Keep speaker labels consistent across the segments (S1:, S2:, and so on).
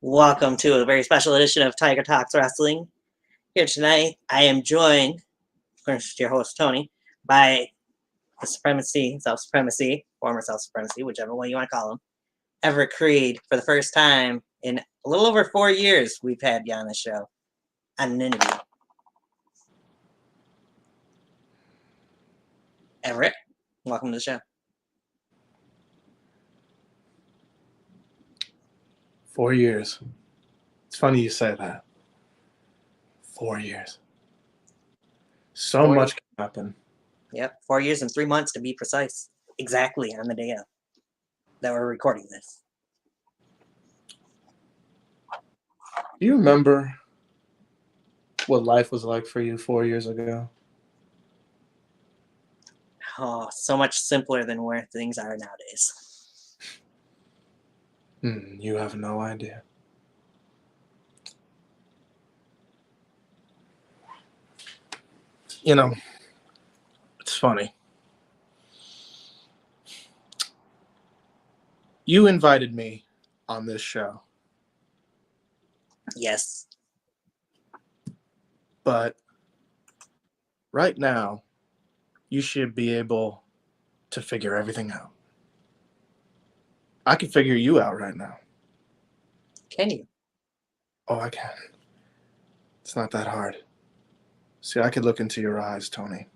S1: Welcome to a very special edition of Tiger Talks Wrestling. Here tonight, I am joined, of course, your host, Tony, by the self-supremacy, former self-supremacy, whichever one you want to call him, Everett Crede. For the first time in a little over 4 years, we've had you on the show on an interview. Everett, welcome to the show.
S2: 4 years. It's funny you say that. 4 years. So much can happen.
S1: Yep, 4 years and 3 months to be precise. Exactly on the day of that we're recording this.
S2: Do you remember what life was like for you 4 years ago?
S1: Oh, so much simpler than where things are nowadays.
S2: You have no idea. You know, it's funny. You invited me on this show.
S1: Yes.
S2: But right now, you should be able to figure everything out. I can figure you out right now.
S1: Can you?
S2: Oh, I can. It's not that hard. See, I could look into your eyes, Tony.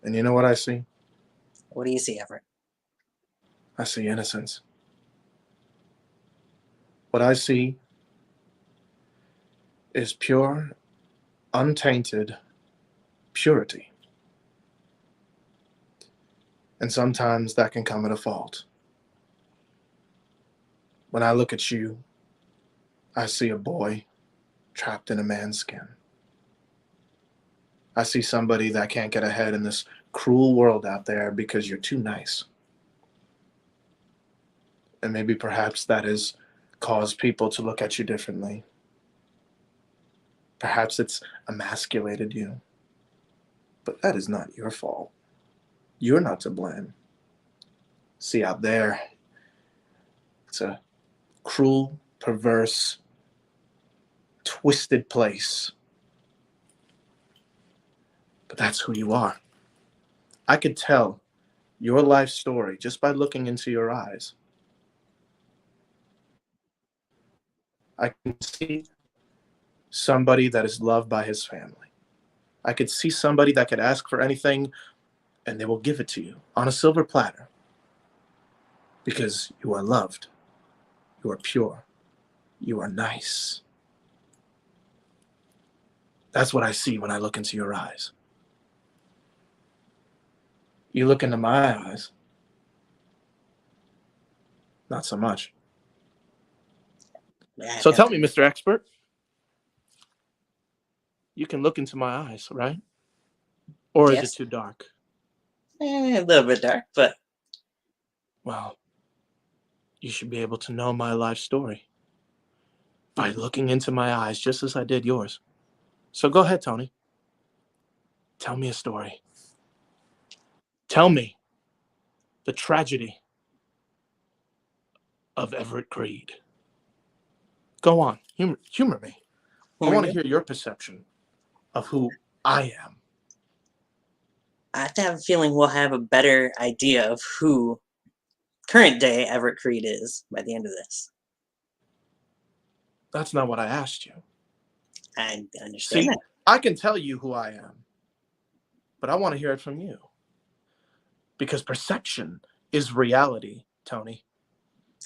S2: And you know what I see?
S1: What do you see, Everett?
S2: I see innocence. What I see is pure, untainted purity. And sometimes that can come at a fault. When I look at you, I see a boy trapped in a man's skin. I see somebody that can't get ahead in this cruel world out there because you're too nice. And maybe perhaps that has caused people to look at you differently. Perhaps it's emasculated you. But that is not your fault. You're not to blame. See, out there, it's a cruel, perverse, twisted place. But that's who you are. I could tell your life story just by looking into your eyes. I can see somebody that is loved by his family. I could see somebody that could ask for anything and they will give it to you on a silver platter because you are loved, you are pure, you are nice. That's what I see when I look into your eyes. You look into my eyes, not so much. So tell me, Mr. Expert, you can look into my eyes, right? Or is it too dark?
S1: A little bit dark, but...
S2: Well, you should be able to know my life story by looking into my eyes just as I did yours. So go ahead, Tony. Tell me a story. Tell me the tragedy of Everett Crede. Go on, humor me. I want to hear your perception of who I am.
S1: I have a feeling we'll have a better idea of who current day Everett Crede is by the end of this.
S2: That's not what I asked you.
S1: I understand that.
S2: I can tell you who I am, but I want to hear it from you. Because perception is reality, Tony.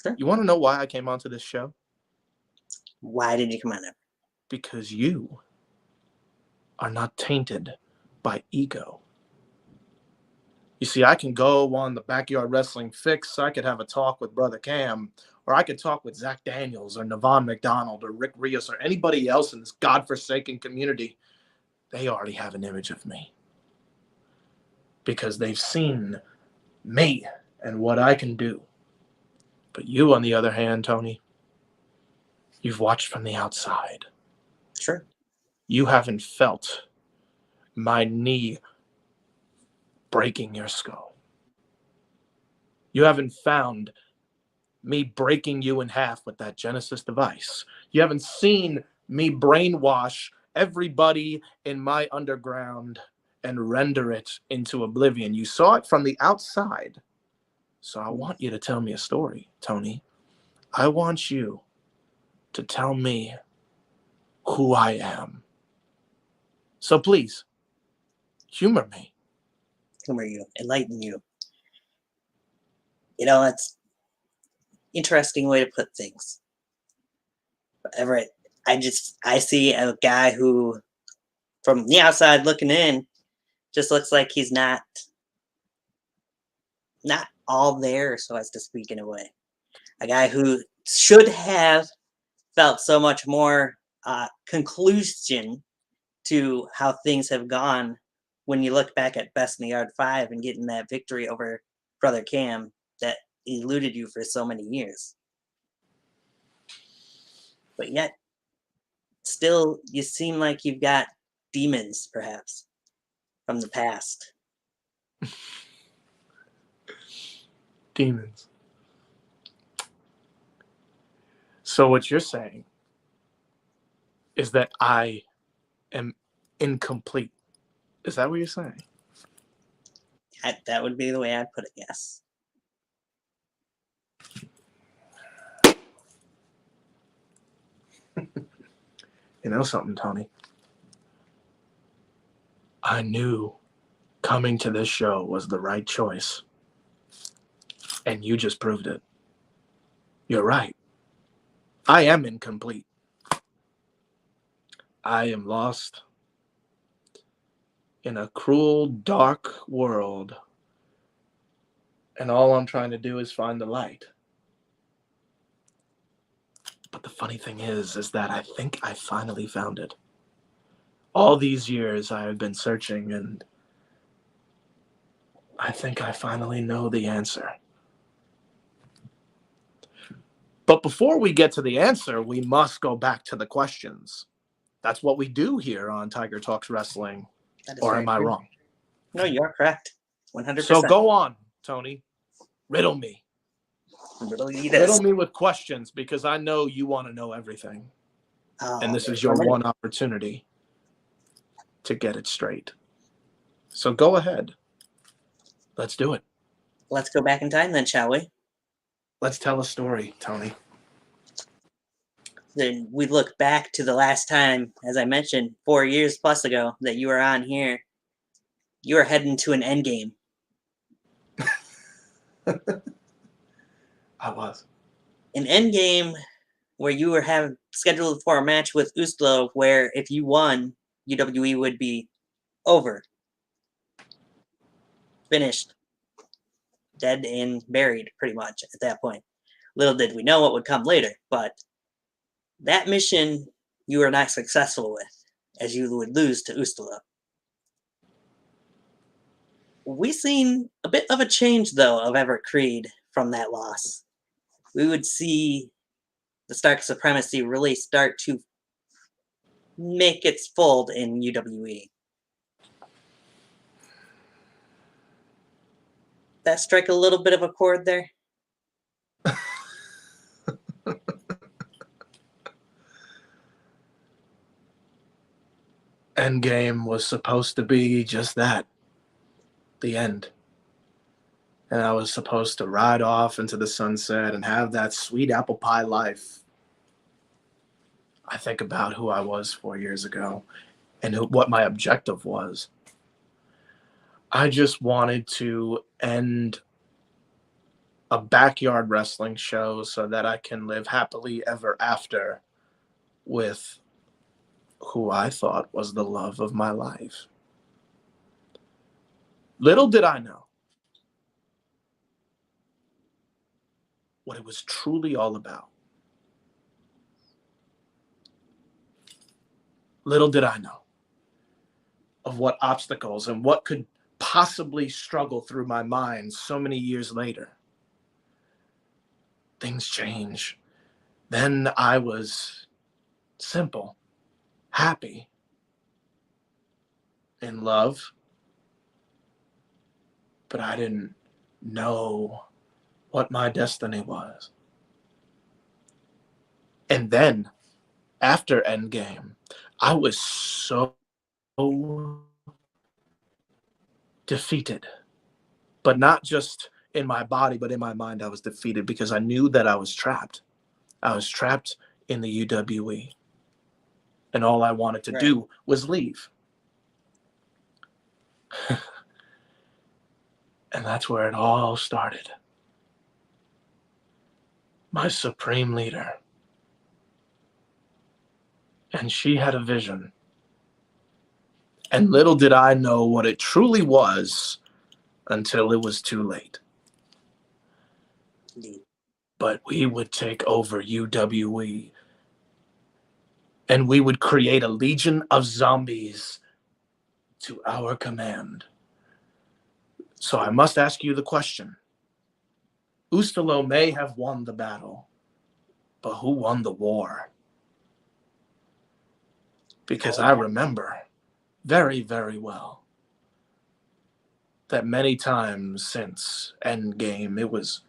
S1: Sure.
S2: You want to know why I came onto this show?
S1: Why did you come on it?
S2: Because you are not tainted by ego. You see, I can go on the Backyard Wrestling Fix. I could have a talk with Brother Cam, Or I could talk with Zach Daniels or Navon McDonald or Rick Rios or anybody else in this godforsaken community. They already have an image of me because they've seen me and what I can do. But you, on the other hand, Tony, you've watched from the outside.
S1: Sure.
S2: You haven't felt my knee breaking your skull. You haven't found me breaking you in half with that Genesis device. You haven't seen me brainwash everybody in my underground and render it into oblivion. You saw it from the outside. So I want you to tell me a story, Tony. I want you to tell me who I am. So please, humor me.
S1: Humor you, enlighten you. You know, that's interesting way to put things. But Everett, I see a guy who, from the outside looking in, just looks like he's not all there, so as to speak, in a way. A guy who should have felt so much more conclusion to how things have gone when you look back at Best in the Yard 5 and getting that victory over Brother Cam that eluded you for so many years. But yet, still, you seem like you've got demons, perhaps, from the past.
S2: Demons. So what you're saying is that I am incomplete. Is that what you're saying?
S1: That would be the way I'd put it, yes.
S2: You know something, Tony? I knew coming to this show was the right choice. And you just proved it. You're right. I am incomplete. I am lost in a cruel, dark world. And all I'm trying to do is find the light. But the funny thing is that I think I finally found it. All these years I have been searching, and I think I finally know the answer. But before we get to the answer, we must go back to the questions. That's what we do here on Tiger Talks Wrestling. Or am I wrong?
S1: No, you're correct. 100%.
S2: So go on, Tony. Riddle me. Riddle me with questions, because I know you want to know everything. And this is your one opportunity to get it straight. So go ahead. Let's do it.
S1: Let's go back in time then, shall we?
S2: Let's tell a story, Tony.
S1: Then we look back to the last time, as I mentioned, 4 years plus ago, that you were on here. You were heading to an end game.
S2: I was.
S1: An end game where you were scheduled for a match with Uslo, where if you won, UWE would be over. Finished. Dead and buried, pretty much, at that point. Little did we know what would come later, but that mission you were not successful with, as you would lose to Ustala. We've seen a bit of a change, though, of Everett Crede from that loss. We would see the Stark Supremacy really start to make its fold in UWE. That strike a little bit of a chord there?
S2: Endgame was supposed to be just that. The end. And I was supposed to ride off into the sunset and have that sweet apple pie life. I think about who I was 4 years ago and what my objective was. I just wanted to end a backyard wrestling show so that I can live happily ever after with who I thought was the love of my life. Little did I know what it was truly all about. Little did I know of what obstacles and what could possibly struggle through my mind so many years later. Things change. Then I was simple, happy, in love, but I didn't know what my destiny was. And then, after Endgame, I was so defeated, but not just in my body, but in my mind. I was defeated because I knew that I was trapped. I was trapped in the UWE, and all I wanted to do was leave. And that's where it all started. My supreme leader. And she had a vision. And little did I know what it truly was until it was too late. But we would take over UWE, and we would create a legion of zombies to our command. So I must ask you the question. Ustalo may have won the battle, but who won the war? Because I remember very, very well that many times since Endgame, it was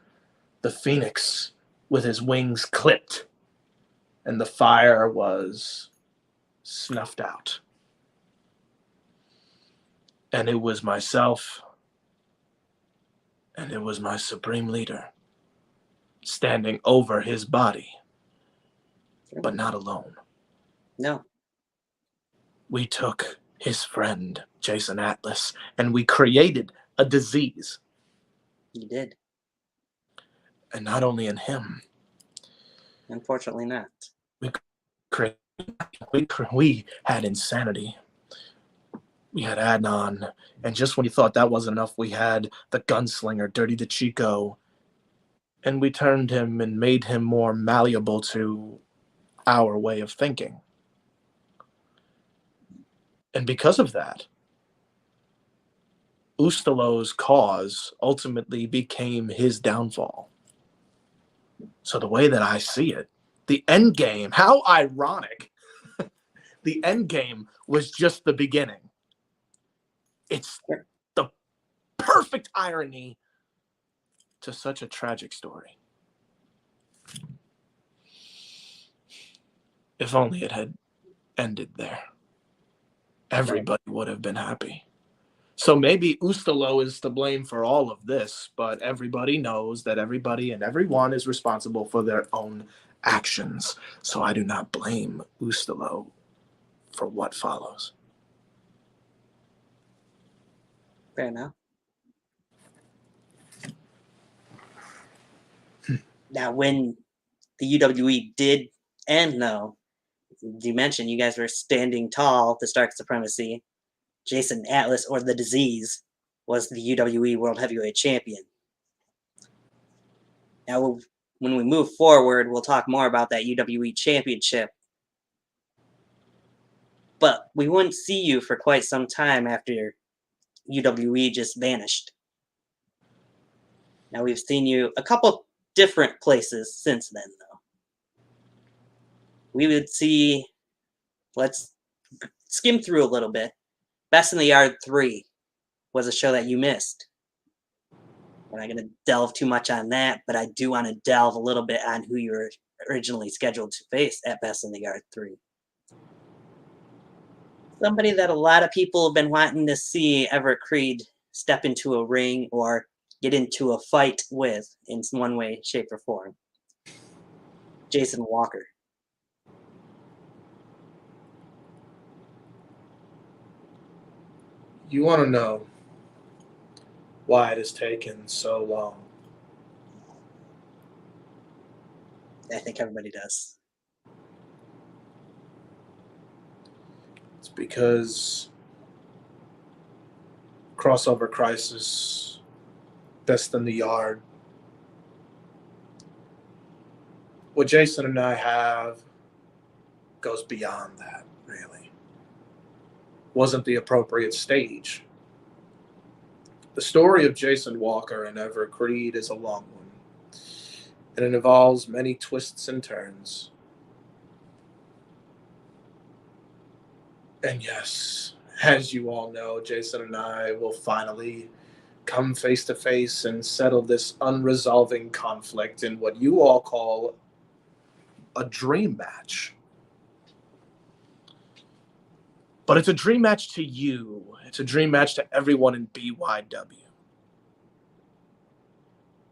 S2: the Phoenix with his wings clipped and the fire was snuffed out. And it was myself and it was my supreme leader standing over his body, but not alone.
S1: No.
S2: We took his friend, Jason Atlas, and we created a disease.
S1: You did.
S2: And not only in him.
S1: Unfortunately not.
S2: We had insanity. We had Adnan. And just when you thought that wasn't enough, we had the gunslinger, Dirty DeChico. And we turned him and made him more malleable to our way of thinking. And because of that, Ustalo's cause ultimately became his downfall. So the way that I see it, the end game, how ironic. The end game was just the beginning. It's the perfect irony to such a tragic story. If only it had ended there. Everybody would have been happy. So maybe Ustalo is to blame for all of this, but everybody knows that everybody and everyone is responsible for their own actions. So I do not blame Ustalo for what follows.
S1: Fair enough. Now, when the UWE did end, though, you mentioned you guys were standing tall to Stark Supremacy. Jason Atlas, or the Disease, was the UWE World Heavyweight Champion. Now, when we move forward, we'll talk more about that UWE Championship. But we wouldn't see you for quite some time after UWE just vanished. Now, we've seen you a couple different places since then, though. We would see, let's skim through a little bit. Best in the Yard 3 was a show that you missed. We're not going to delve too much on that, but I do want to delve a little bit on who you were originally scheduled to face at Best in the Yard 3. Somebody that a lot of people have been wanting to see Everett Crede step into a ring or get into a fight with in one way, shape, or form. Jason Walker.
S2: You want to know why it has taken so long?
S1: I think everybody does.
S2: It's because Crossover Crisis, Best in the Yard, what Jason and I have goes beyond that, really. Wasn't the appropriate stage. The story of Jason Walker and Everett Crede is a long one, and it involves many twists and turns. And yes, as you all know, Jason and I will finally come face to face and settle this unresolving conflict in what you all call a dream match. But it's a dream match to you. It's a dream match to everyone in BYW.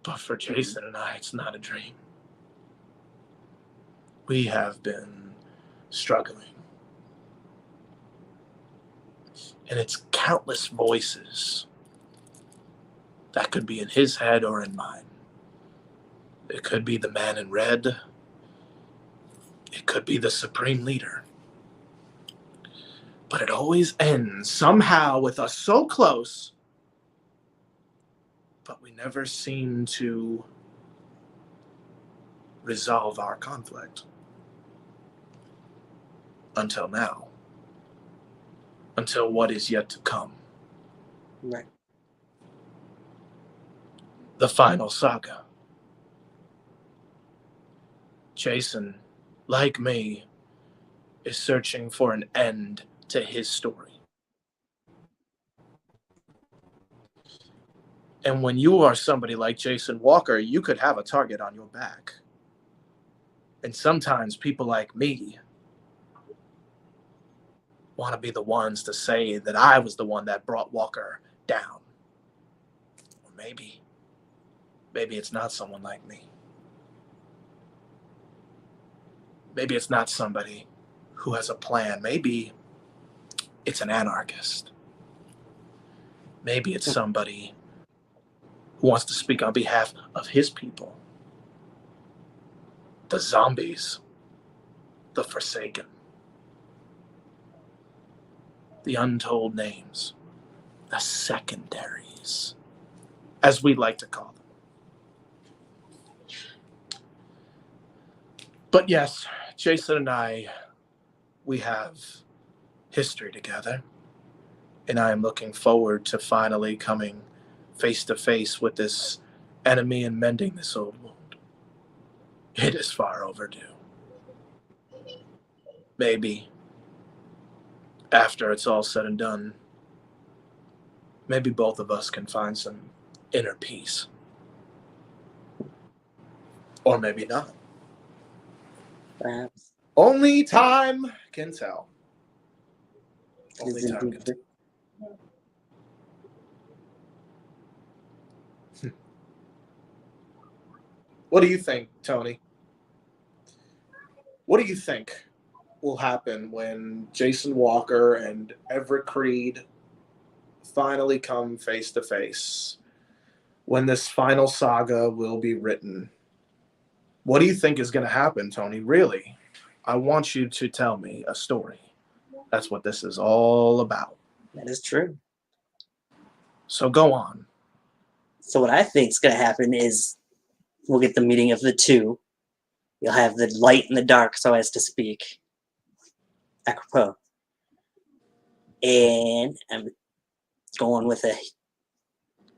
S2: But for Jason and I, it's not a dream. We have been struggling. And it's countless voices that could be in his head or in mine. It could be the man in red. It could be the supreme leader. But it always ends somehow with us so close, but we never seem to resolve our conflict. Until now. Until what is yet to come.
S1: Right.
S2: The final saga. Jason, like me, is searching for an end to his story. And when you are somebody like Jason Walker, you could have a target on your back. And sometimes people like me want to be the ones to say that I was the one that brought Walker down. Or maybe it's not someone like me. Maybe it's not somebody who has a plan. Maybe it's an anarchist. Maybe it's somebody who wants to speak on behalf of his people. The zombies, the forsaken, the untold names, the secondaries, as we like to call them. But yes, Jason and I, we have history together, and I am looking forward to finally coming face to face with this enemy and mending this old wound. It is far overdue. Maybe after it's all said and done, maybe both of us can find some inner peace. Or maybe not.
S1: Perhaps.
S2: Only time can tell. Only
S1: Is
S2: time
S1: indeed
S2: can tell. What do you think, Tony? What do you think will happen when Jason Walker and Everett Crede finally come face to face? When this final saga will be written? What do you think is going to happen, Tony? Really, I want you to tell me a story. That's what this is all about.
S1: That is true.
S2: So go on.
S1: So what I think is going to happen is we'll get the meeting of the two. You'll have the light and the dark, so as to speak. Apropos. And I'm going with a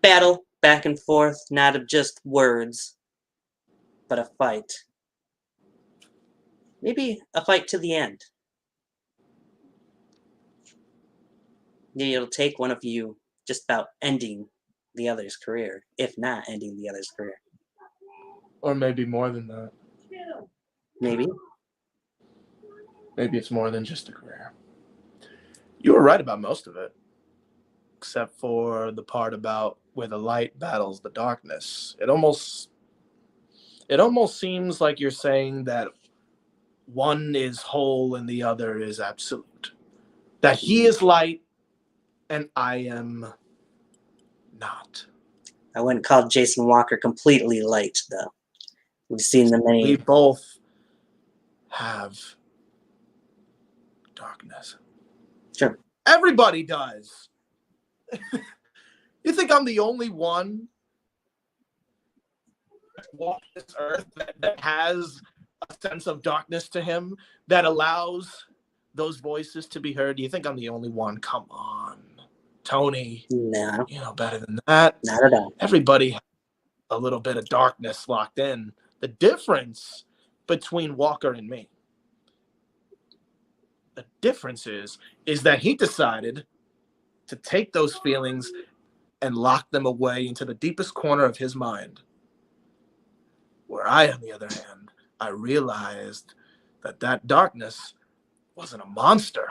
S1: battle back and forth, not of just words, but a fight. Maybe a fight to the end. Maybe it'll take one of you just about ending the other's career, if not ending the other's career.
S2: Or maybe more than that.
S1: Maybe.
S2: Maybe it's more than just a career. You were right about most of it, except for the part about where the light battles the darkness. It almost seems like you're saying that one is whole and the other is absolute. That he is light and I am not.
S1: I wouldn't call Jason Walker completely light, though. We've seen the many.
S2: We both have darkness.
S1: Sure.
S2: Everybody does. You think I'm the only one walking this earth that has a sense of darkness to him that allows those voices to be heard? Do you think I'm the only one? Come on, Tony.
S1: No,
S2: You know better than that.
S1: not at all.
S2: Everybody has a little bit of darkness locked in. The difference between Walker and me, the difference is that he decided to take those feelings and lock them away into the deepest corner of his mind. Where I, on the other hand, I realized that that darkness wasn't a monster.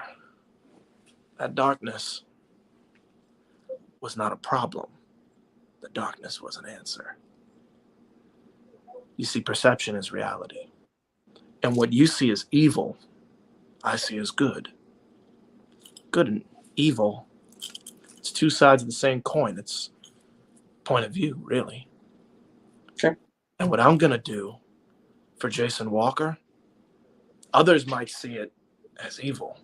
S2: That darkness was not a problem. The darkness was an answer. You see, perception is reality. And what you see as evil, I see as good. Good and evil, it's two sides of the same coin. It's point of view, really.
S1: Sure.
S2: And what I'm going to do for Jason Walker, others might see it as evil.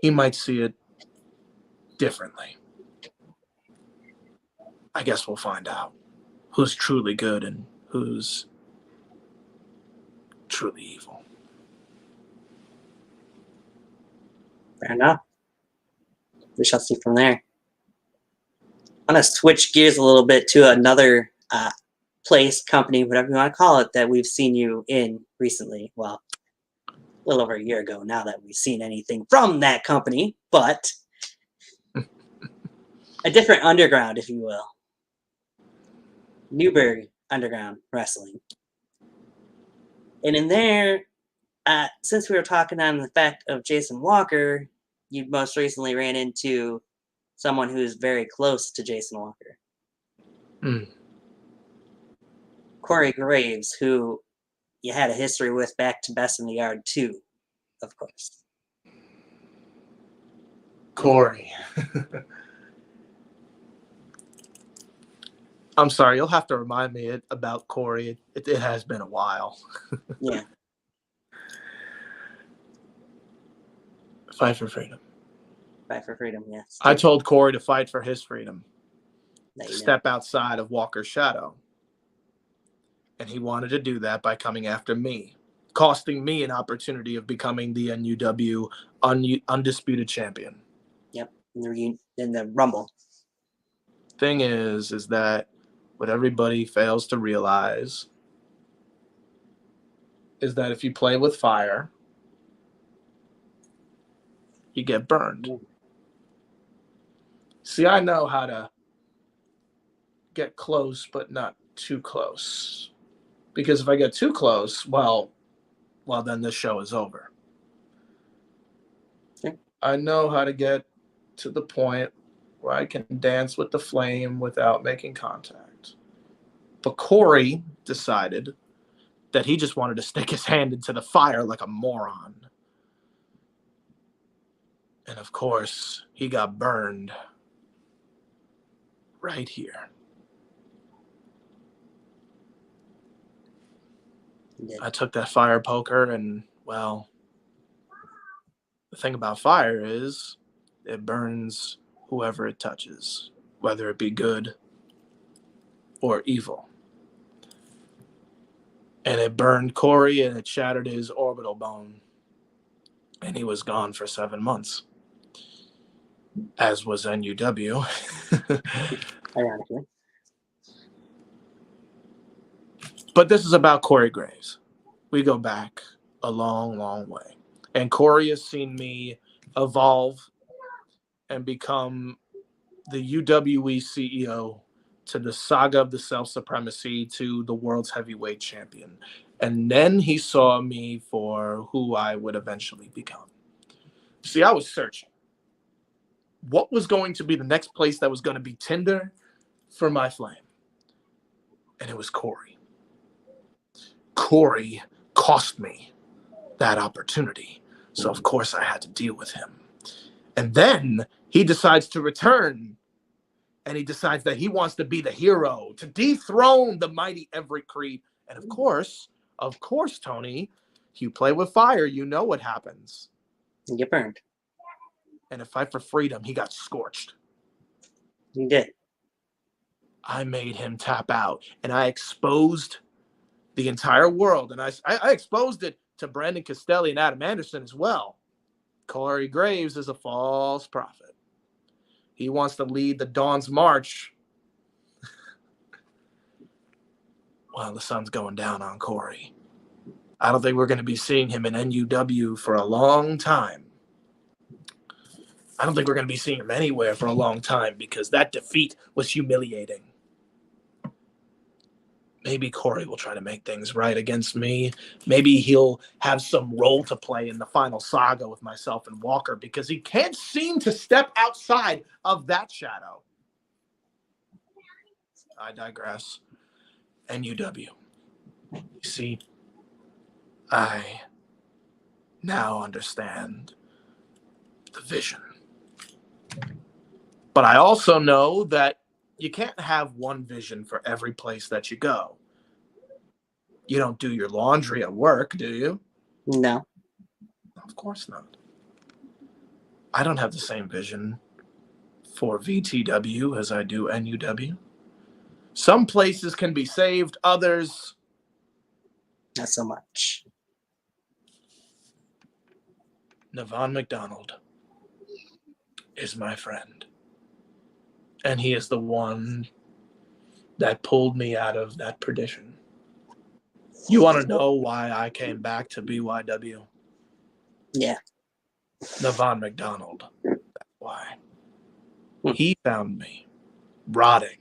S2: He might see it differently. I guess we'll find out who's truly good and who's truly evil.
S1: Fair enough. We shall see from there. I'm going to switch gears a little bit to another place, company, whatever you want to call it, that we've seen you in recently. Well, a little over a year ago now that we've seen anything from that company, but a different underground, if you will. Newberg Underground Wrestling. And in there, since we were talking on the fact of Jason Walker, you most recently ran into someone who's very close to Jason Walker. Corey Graves, who you had a history with back to Best in the Yard 2, of course.
S2: Corey. I'm sorry, you'll have to remind me about Corey. It has been a while.
S1: Yeah.
S2: Fight for freedom.
S1: Fight for freedom, yes.
S2: I told Corey to fight for his freedom.
S1: That
S2: Step outside of Walker's shadow. And he wanted to do that by coming after me, costing me an opportunity of becoming the NUW undisputed champion.
S1: Yep, in the Rumble.
S2: Thing is that what everybody fails to realize is that if you play with fire, you get burned.
S1: Yeah.
S2: See, I know how to get close, but not too close. Because if I get too close, well, then this show is over.
S1: Yeah.
S2: I know how to get to the point where I can dance with the flame without making contact. But Corey decided that he just wanted to stick his hand into the fire like a moron. And of course, he got burned right here.
S1: Yeah.
S2: I took that fire poker and, well, the thing about fire is it burns whoever it touches, whether it be good or evil. And it burned Corey and it shattered his orbital bone. And he was gone for 7 months, as was NUW.
S1: Ironically.
S2: But this is about Corey Graves. We go back a long, long way. And Corey has seen me evolve and become the UWE CEO, to the saga of the self-supremacy, to the world's heavyweight champion. And then he saw me for who I would eventually become. See, I was searching. What was going to be the next place that was going to be tinder for my flame? And it was Corey. Corey cost me that opportunity. So, of course, I had to deal with him. And then he decides to return. And he decides that he wants to be the hero, to dethrone the mighty Everett Crede. And of course, Tony, if you play with fire, you know what happens.
S1: You get burned.
S2: And in Fight for Freedom, he got scorched.
S1: You did.
S2: I made him tap out, and I exposed the entire world, and I exposed it to Brandon Castelli and Adam Anderson as well. Corey Graves is a false prophet. He wants to lead the Dawn's March while the sun's going down on Corey. I don't think we're going to be seeing him in NUW for a long time. I don't think we're going to be seeing him anywhere for a long time because that defeat was humiliating. Maybe Corey will try to make things right against me. Maybe he'll have some role to play in the final saga with myself and Walker because he can't seem to step outside of that shadow. I digress. NUW. You see, I now understand the vision. But I also know that you can't have one vision for every place that you go. You don't do your laundry at work, do you?
S1: No.
S2: Of course not. I don't have the same vision for VTW as I do NUW. Some places can be saved, others
S1: Not so much.
S2: Navon McDonald is my friend. And he is the one that pulled me out of that perdition. You want to know why I came back to BYW?
S1: Yeah.
S2: Navon McDonald. That's why. He found me rotting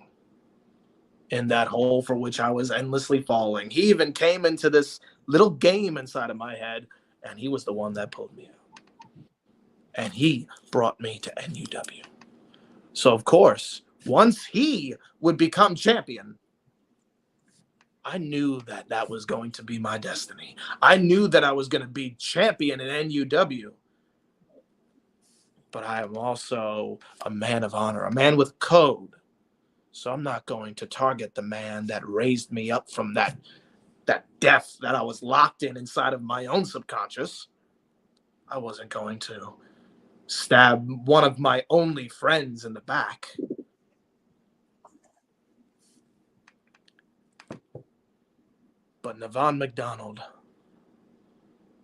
S2: in that hole for which I was endlessly falling. He even came into this little game inside of my head, and he was the one that pulled me out. And he brought me to NUW. So, of course, once he would become champion, I knew that that was going to be my destiny. I knew that I was going to be champion in NUW. But I am also a man of honor, a man with code. So I'm not going to target the man that raised me up from that death that I was locked in inside of my own subconscious. I wasn't going to stab one of my only friends in the back. But Navon McDonald,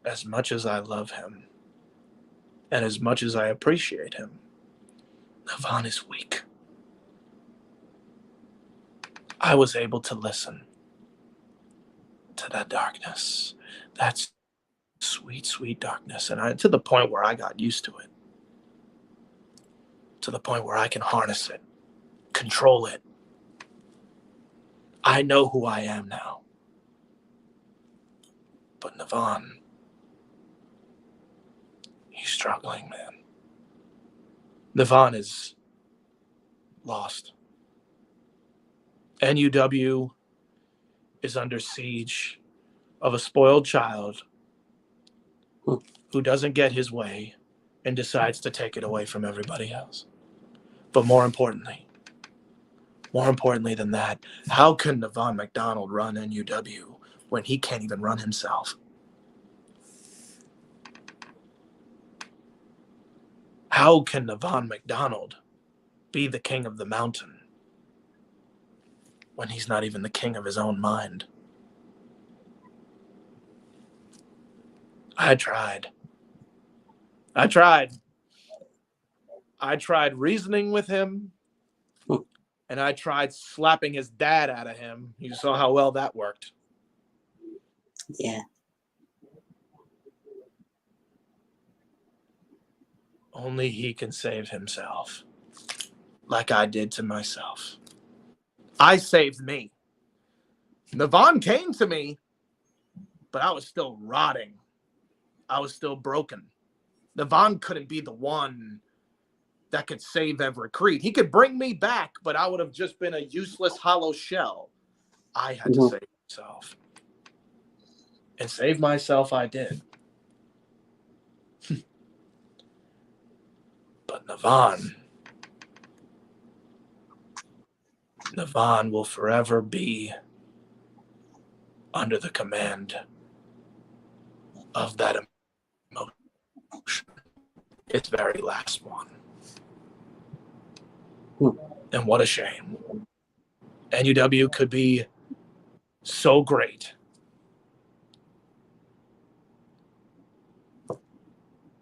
S2: as much as I love him, and as much as I appreciate him, Navon is weak. I was able to listen to that darkness, that sweet, sweet darkness, and to the point where I got used to it, to the point where I can harness it, control it. I know who I am now. But Navon, he's struggling, man. Navon is lost. NUW is under siege of a spoiled child who doesn't get his way and decides to take it away from everybody else. But more importantly than that, how can Navon McDonald run NUW when he can't even run himself? How can Navon McDonald be the king of the mountain when he's not even the king of his own mind? I tried reasoning with him, and I tried slapping his dad out of him. You saw how well that worked.
S1: Yeah.
S2: Only he can save himself, like I did to myself. I saved me. Navon came to me, but I was still rotting. I was still broken. Navon couldn't be the one that could save Everett Crede. He could bring me back, but I would have just been a useless hollow shell. I had to save myself. And save myself I did. But Navon will forever be under the command of that emotion. Its very last one. And what a shame. NUW could be so great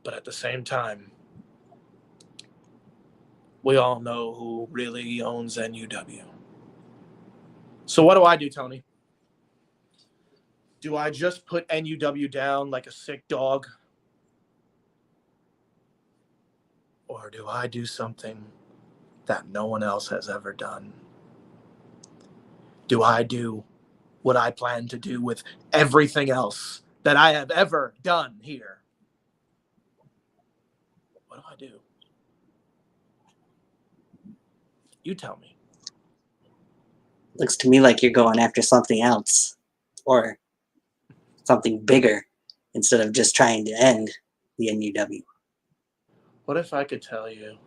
S2: But at the same time, we all know who really owns NUW. So what do, Tony? Do I just put NUW down like a sick dog? Or do I do something that no one else has ever done? Do I do what I plan to do with everything else that I have ever done here? What do I do? You tell me.
S1: Looks to me like you're going after something else or something bigger instead of just trying to end the NUW.
S2: What if I could tell you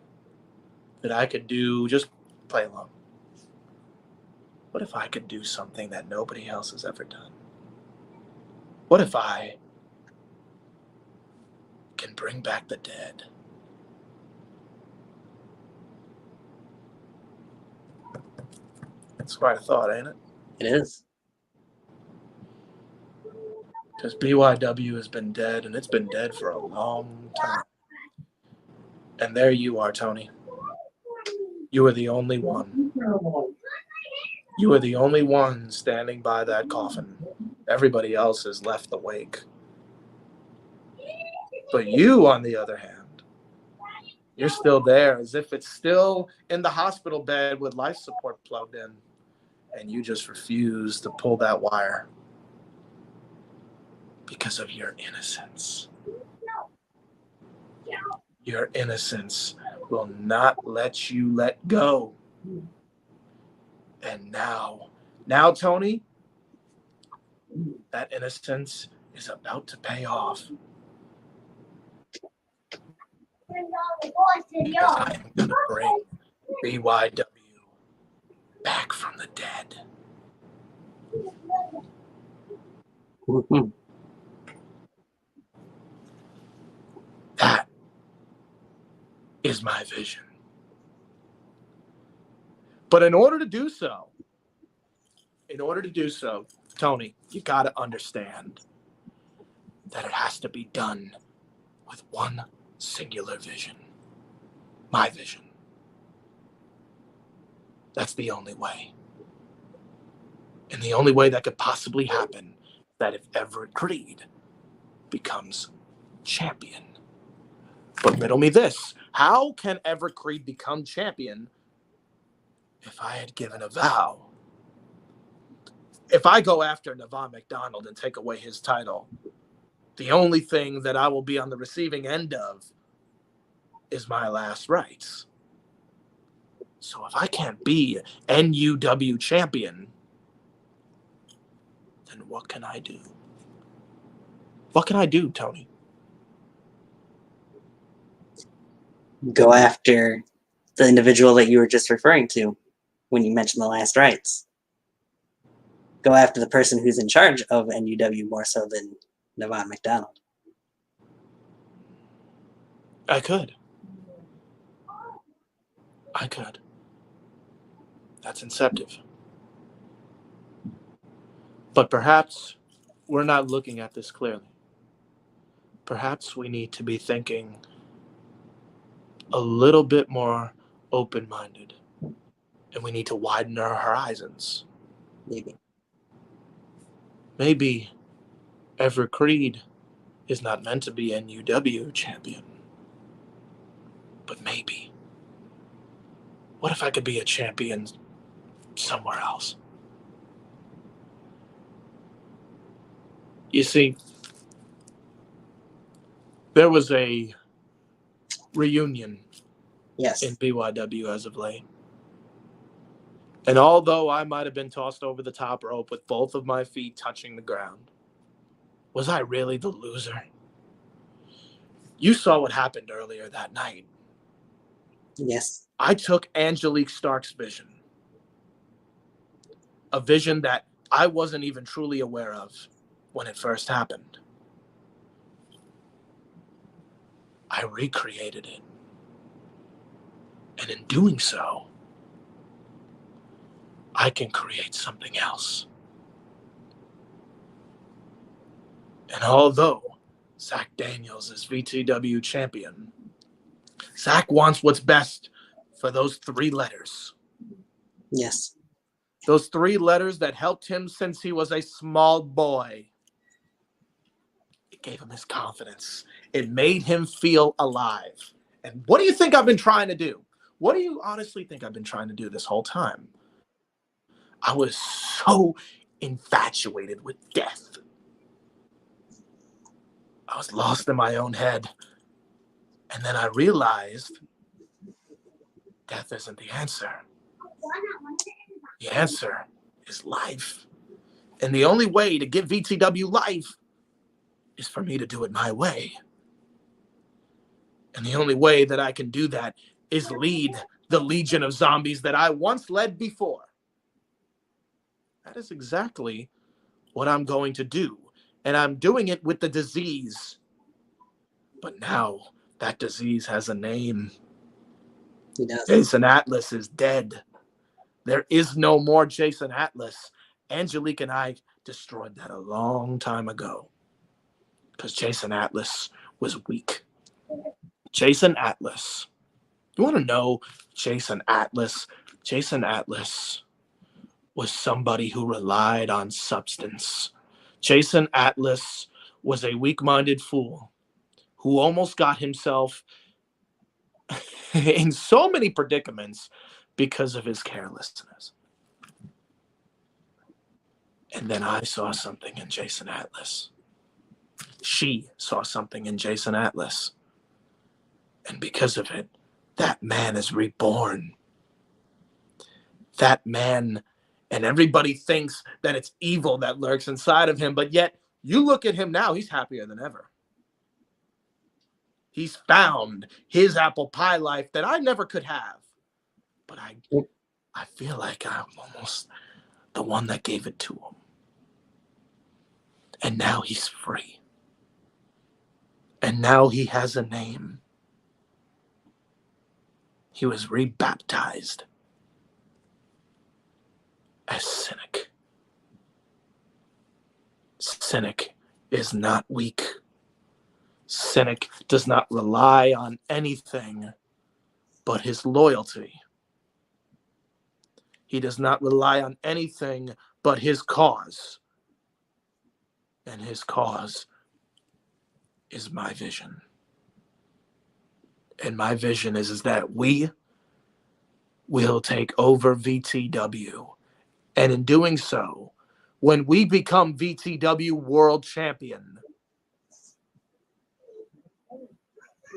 S2: that I could do, just play along. What if I could do something that nobody else has ever done? What if I can bring back the dead? It's quite a thought, ain't it?
S1: It is.
S2: Because BYW has been dead, and it's been dead for a long time. And there you are, Tony. You are the only one. You are the only one standing by that coffin. Everybody else has left the wake. But you, on the other hand, you're still there as if it's still in the hospital bed with life support plugged in. And you just refuse to pull that wire because of your innocence. Your innocence will not let you let go. And now, Tony, that innocence is about to pay off. Because I am going to bring BYW back from the dead.
S1: Mhm.
S2: That is my vision. But in order to do so, Tony, you got to understand that it has to be done with one singular vision. My vision. That's the only way. And the only way that could possibly happen is that if Everett Crede becomes champion. But riddle me this. How can Everett Crede become champion if I had given a vow? If I go after Navon McDonald and take away his title, the only thing that I will be on the receiving end of is my last rites. So if I can't be NUW champion, then what can I do? What can I do, Tony?
S1: Go after the individual that you were just referring to when you mentioned the last rites. Go after the person who's in charge of NUW more so than Navon McDonald.
S2: I could. That's inceptive. But perhaps we're not looking at this clearly. Perhaps we need to be thinking a little bit more open-minded. And we need to widen our horizons.
S1: Maybe.
S2: Maybe Everett Crede is not meant to be NUW champion. But maybe. What if I could be a champion somewhere else? You see, there was a reunion
S1: Yes.
S2: in BYW as of late. And although I might have been tossed over the top rope with both of my feet touching the ground, was I really the loser? You saw what happened earlier that night.
S1: Yes.
S2: I took Angelique Stark's vision. A vision that I wasn't even truly aware of when it first happened. I recreated it. And in doing so, I can create something else. And although Zach Daniels is VTW champion. Zach wants what's best for those 3 letters.
S1: Yes.
S2: Those 3 letters that helped him since he was a small boy. It gave him his confidence. It made him feel alive. And what do you think I've been trying to do? What do you honestly think I've been trying to do this whole time? I was so infatuated with death. I was lost in my own head. And then I realized death isn't the answer. The answer is life. And the only way to give VTW life is for me to do it my way. And the only way that I can do that is lead the legion of zombies that I once led before. That is exactly what I'm going to do. And I'm doing it with the disease. But now that disease has a name.
S1: He does.
S2: Jason Atlas is dead. There is no more Jason Atlas. Angelique and I destroyed that a long time ago. Because Jason Atlas was weak. Jason Atlas. You want to know Jason Atlas? Jason Atlas was somebody who relied on substance. Jason Atlas was a weak-minded fool who almost got himself in so many predicaments because of his carelessness. And then I saw something in Jason Atlas. She saw something in Jason Atlas. And because of it, that man is reborn. That man, and everybody thinks that it's evil that lurks inside of him, but yet you look at him now, he's happier than ever. He's found his apple pie life that I never could have. But I feel like I'm almost the one that gave it to him. And now he's free. And now he has a name. He was rebaptized as Cynic. Cynic is not weak. Cynic does not rely on anything but his loyalty. He does not rely on anything but his cause. And his cause is my vision. And my vision is that we will take over VTW. And in doing so, when we become VTW World Champion,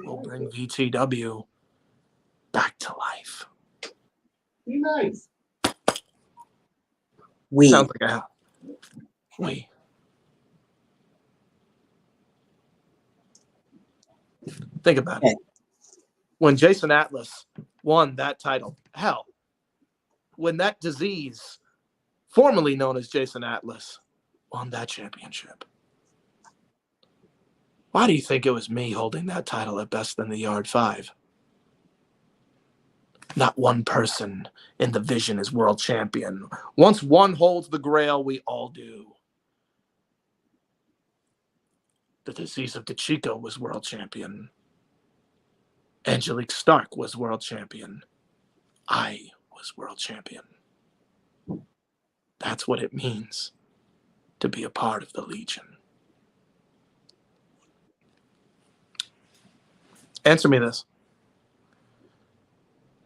S2: we'll bring VTW back to life.
S3: Be nice.
S1: We.
S2: Sounds like a we. Think about it. When Jason Atlas won that title, hell, when that disease, formerly known as Jason Atlas, won that championship, why do you think it was me holding that title at Best in the Yard 5? Not one person in the Vision is world champion. Once one holds the grail, we all do. The disease of DeChico was world champion. Angelique Stark was world champion. I was world champion. That's what it means to be a part of the Legion. Answer me this.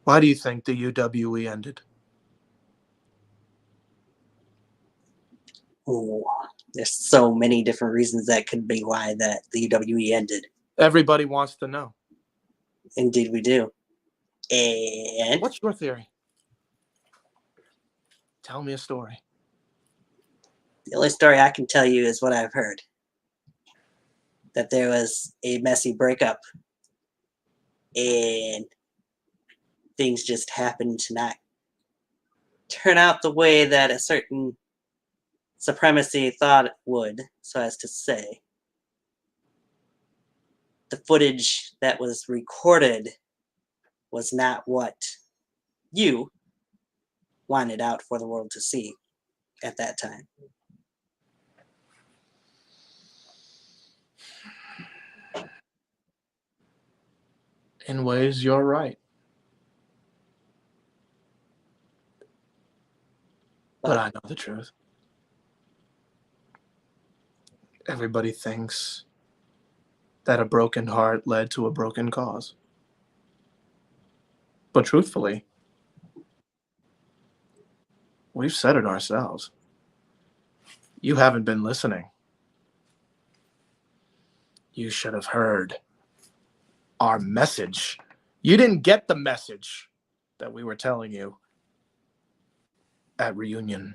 S2: Why do you think the UWE ended?
S1: Oh, there's so many different reasons that could be why that the UWE ended.
S2: Everybody wants to know.
S1: Indeed, we do. And
S2: What's your theory? Tell me a story.
S1: the only story I can tell you is what I've heard. That there was a messy breakup and things just happened to not turn out the way that a certain supremacy thought it would, so as to say. The footage that was recorded was not what you wanted out for the world to see at that time.
S2: In ways, you're right. But I know the truth. Everybody thinks that a broken heart led to a broken cause. But truthfully, we've said it ourselves. You haven't been listening. You should have heard our message. You didn't get the message that we were telling you at reunion.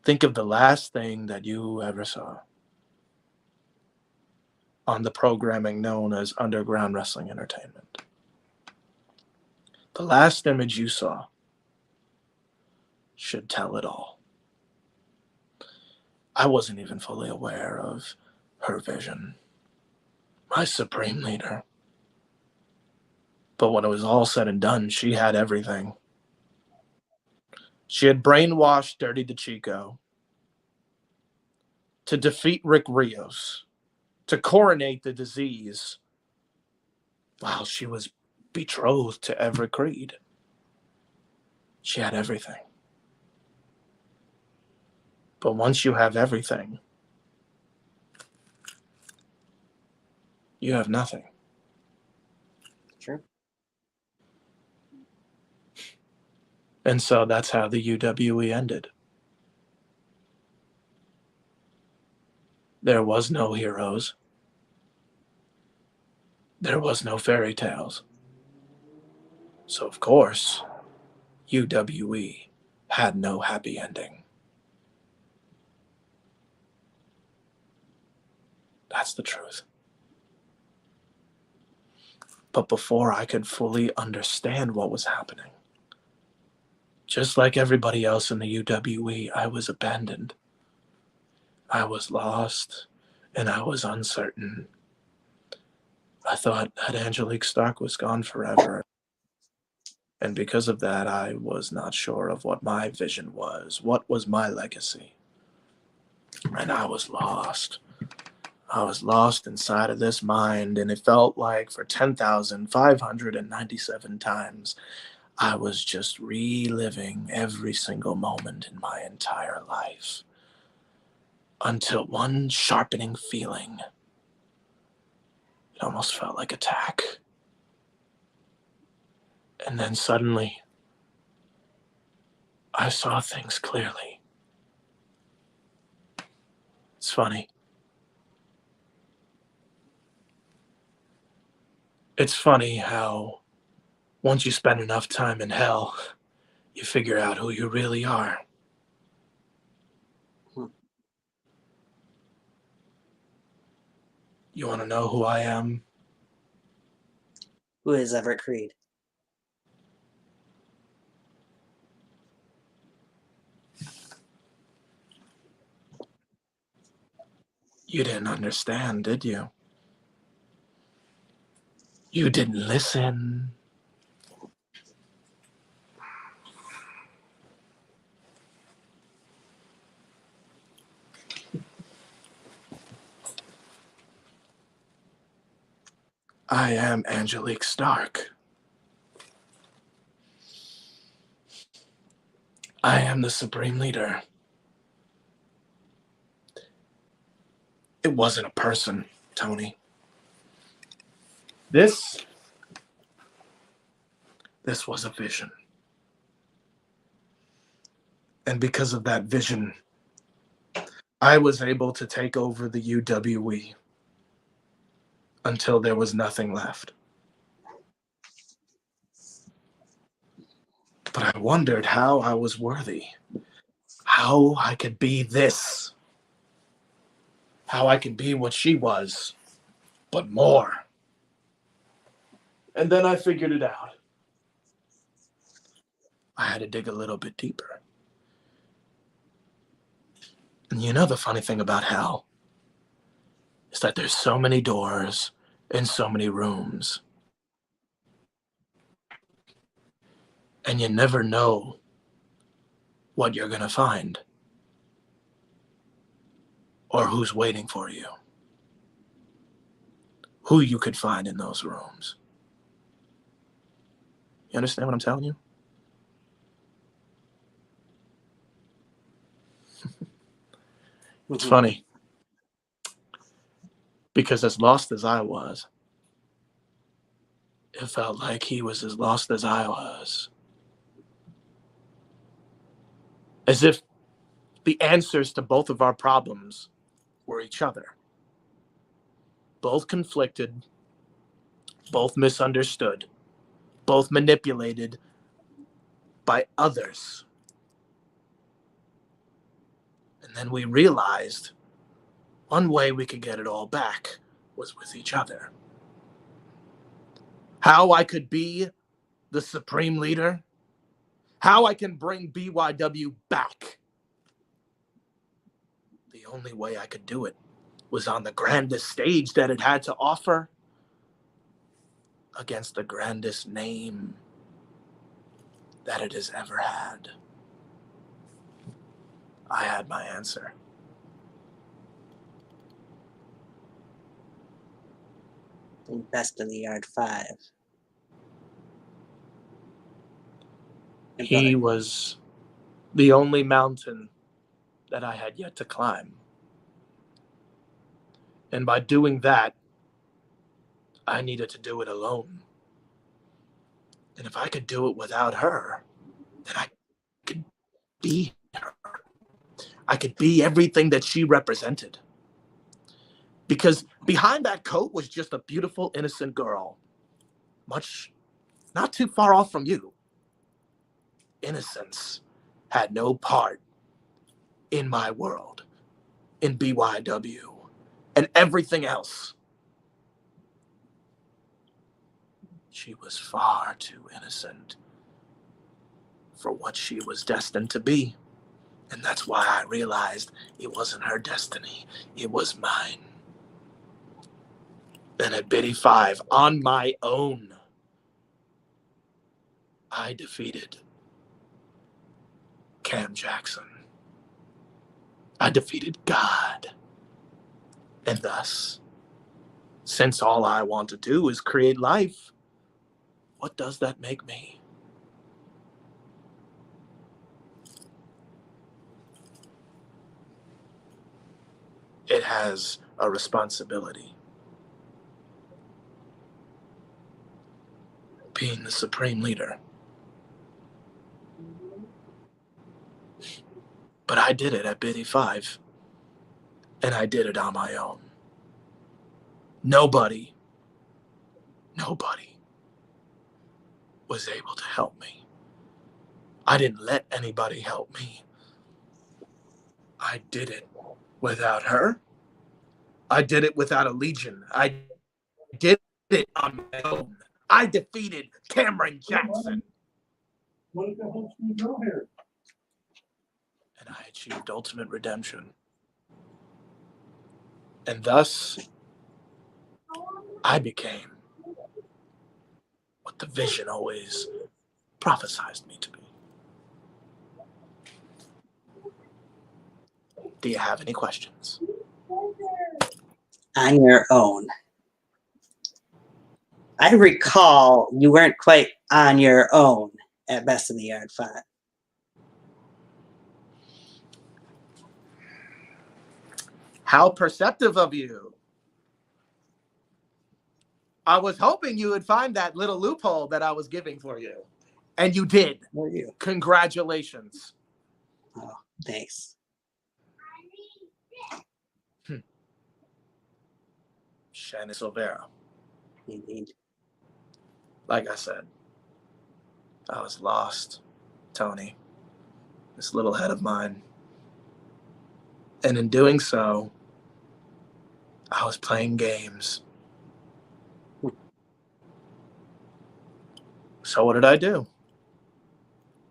S2: Think of the last thing that you ever saw on the programming known as Underground Wrestling Entertainment. The last image you saw should tell it all. I wasn't even fully aware of her vision, my supreme leader. But when it was all said and done, she had everything. She had brainwashed Dirty DeChico to defeat Rick Rios, to coronate the disease, while she was betrothed to Everett Crede. She had everything. But once you have everything, you have nothing.
S1: Sure.
S2: And so that's how the UWE ended. There was no heroes. There was no fairy tales. So of course, UWE had no happy ending. That's the truth. But before I could fully understand what was happening, just like everybody else in the UWE, I was abandoned. I was lost, and I was uncertain. I thought that Angelique Stark was gone forever. And because of that, I was not sure of what my vision was. What was my legacy? And I was lost. I was lost inside of this mind, and it felt like for 10,597 times, I was just reliving every single moment in my entire life. Until one sharpening feeling, it almost felt like attack. And then suddenly, I saw things clearly. It's funny. It's funny how once you spend enough time in hell, you figure out who you really are. You want to know who I am?
S1: Who is Everett Crede?
S2: You didn't understand, did you? You didn't listen. I am Angelique Stark. I am the Supreme Leader. It wasn't a person, Tony. This was a vision. And because of that vision, I was able to take over the UWE until there was nothing left. But I wondered how I was worthy, how I could be this, how I could be what she was, but more. And then I figured it out. I had to dig a little bit deeper. And you know the funny thing about hell is that there's so many doors and so many rooms. And you never know what you're going to find or who's waiting for you. who you could find in those rooms. You understand what I'm telling you? It's funny, because as lost as I was, it felt like he was as lost as I was. As if the answers to both of our problems were each other. Both conflicted, both misunderstood, both manipulated by others. And then we realized one way we could get it all back was with each other. How I could be the supreme leader, how I can bring BYW back. The only way I could do it was on the grandest stage that it had to offer, against the grandest name that it has ever had. I had my answer.
S1: Best of the Yard 5.
S2: He was the only mountain that I had yet to climb. And by doing that, I needed to do it alone. And if I could do it without her, then I could be her. I could be everything that she represented. Because behind that coat was just a beautiful, innocent girl. Not too far off from you. Innocence had no part in my world, in BYW, and everything else. She was far too innocent for what she was destined to be. And that's why I realized it wasn't her destiny, it was mine. And at Biddy 5, on my own, I defeated Cam Jackson. I defeated God. And thus, since all I want to do is create life, what does that make me? It has a responsibility. Being the supreme leader. But I did it at Biddy 5. And I did it on my own. Nobody was able to help me. I didn't let anybody help me. I did it without her. I did it without a legion. I did it on my own. I defeated Cameron Jackson.
S3: What if the whole school girl here?
S2: And I achieved ultimate redemption. And thus, I became what the vision always prophesized me to be. Do you have any questions?
S1: On your own. I recall you weren't quite on your own at Best of the Yard 5.
S2: How perceptive of you. I was hoping you would find that little loophole that I was giving for you. And you did.
S1: Were you?
S2: Congratulations.
S1: Oh, thanks.
S2: Shannon Silvera.
S1: Indeed.
S2: Like I said, I was lost, Tony. This little head of mine. And in doing so, I was playing games. So what did I do?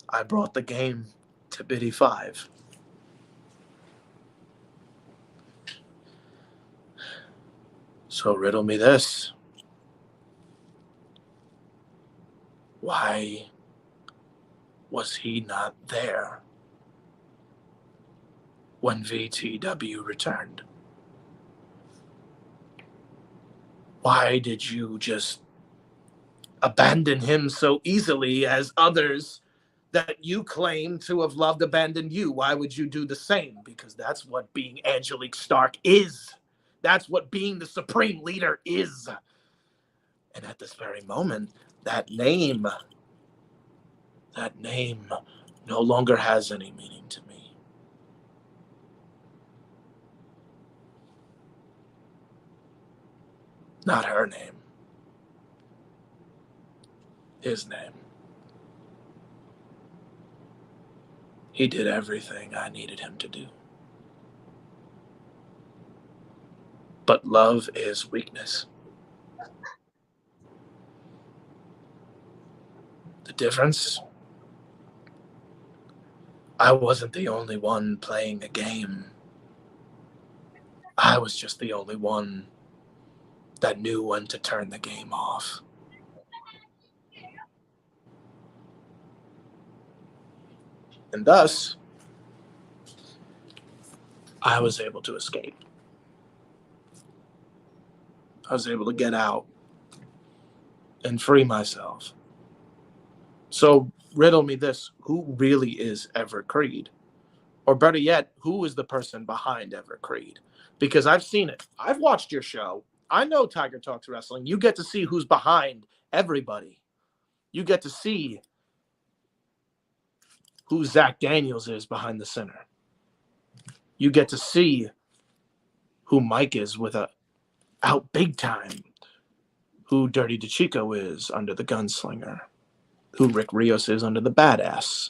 S2: I brought the game to Biddy 5. So riddle me this. Why was he not there when VTW returned? Why did you just abandon him so easily as others that you claim to have loved abandoned you? Why would you do the same? Because that's what being Angelique Stark is. That's what being the supreme leader is. And at this very moment, that name no longer has any meaning to me. Not her name. His name. He did everything I needed him to do. But love is weakness. The difference? I wasn't the only one playing a game. I was just the only one that knew when to turn the game off. And thus, I was able to escape. I was able to get out and free myself. So, riddle me this: who really is Everett Crede? Or better yet, who is the person behind Everett Crede? Because I've seen it. I've watched your show. I know Tiger Talks Wrestling. You get to see who's behind everybody. You get to see who Zach Daniels is behind the center. You get to see who Mike is with a out big time, who Dirty DeChico is under the gunslinger, who Rick Rios is under the badass.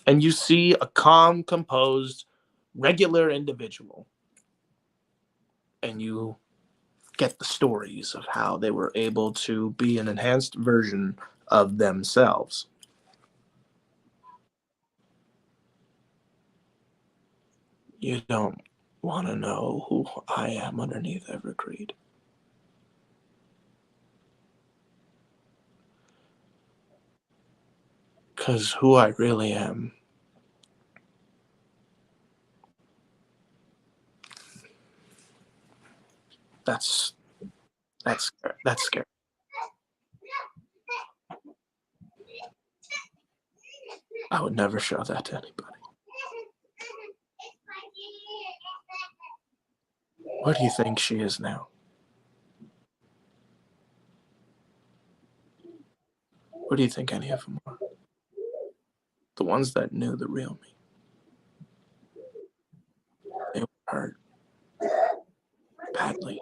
S2: And you see a calm, composed, regular individual. And you get the stories of how they were able to be an enhanced version of themselves. You don't want to know who I am underneath Everett Crede. Because who I really am, that's scary. I would never show that to anybody. What do you think she is now? What do you think any of them are? The ones that knew the real me. They were hurt badly.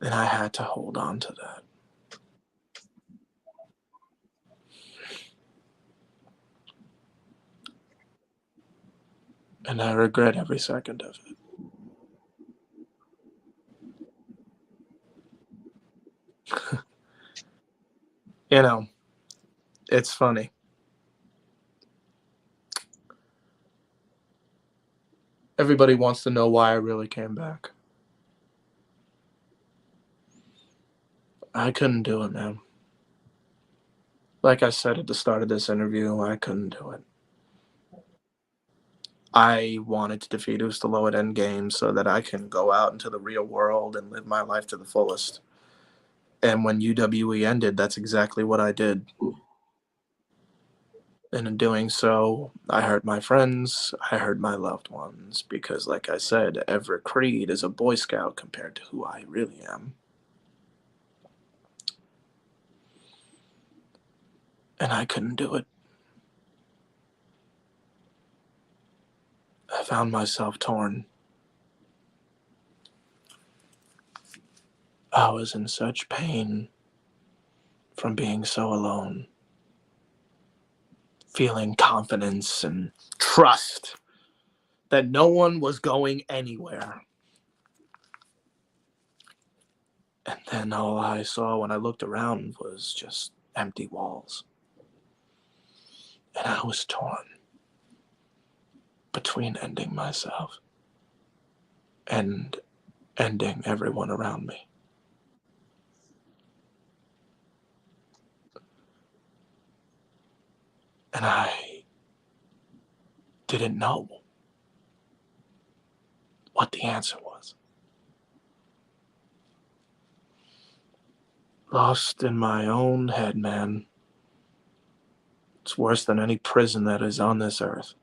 S2: And I had to hold on to that. And I regret every second of it. You know, it's funny. Everybody wants to know why I really came back. I couldn't do it, man. Like I said at the start of this interview, I couldn't do it. I wanted to defeat Ustalo at Endgame so that I can go out into the real world and live my life to the fullest. And when UWE ended, that's exactly what I did. And in doing so, I hurt my friends, I hurt my loved ones, because like I said, Everett Crede is a Boy Scout compared to who I really am. And I couldn't do it. I found myself torn. I was in such pain from being so alone, feeling confidence and trust that no one was going anywhere. And then all I saw when I looked around was just empty walls. And I was torn between ending myself and ending everyone around me. And I didn't know what the answer was. Lost in my own head, man. It's worse than any prison that is on this earth.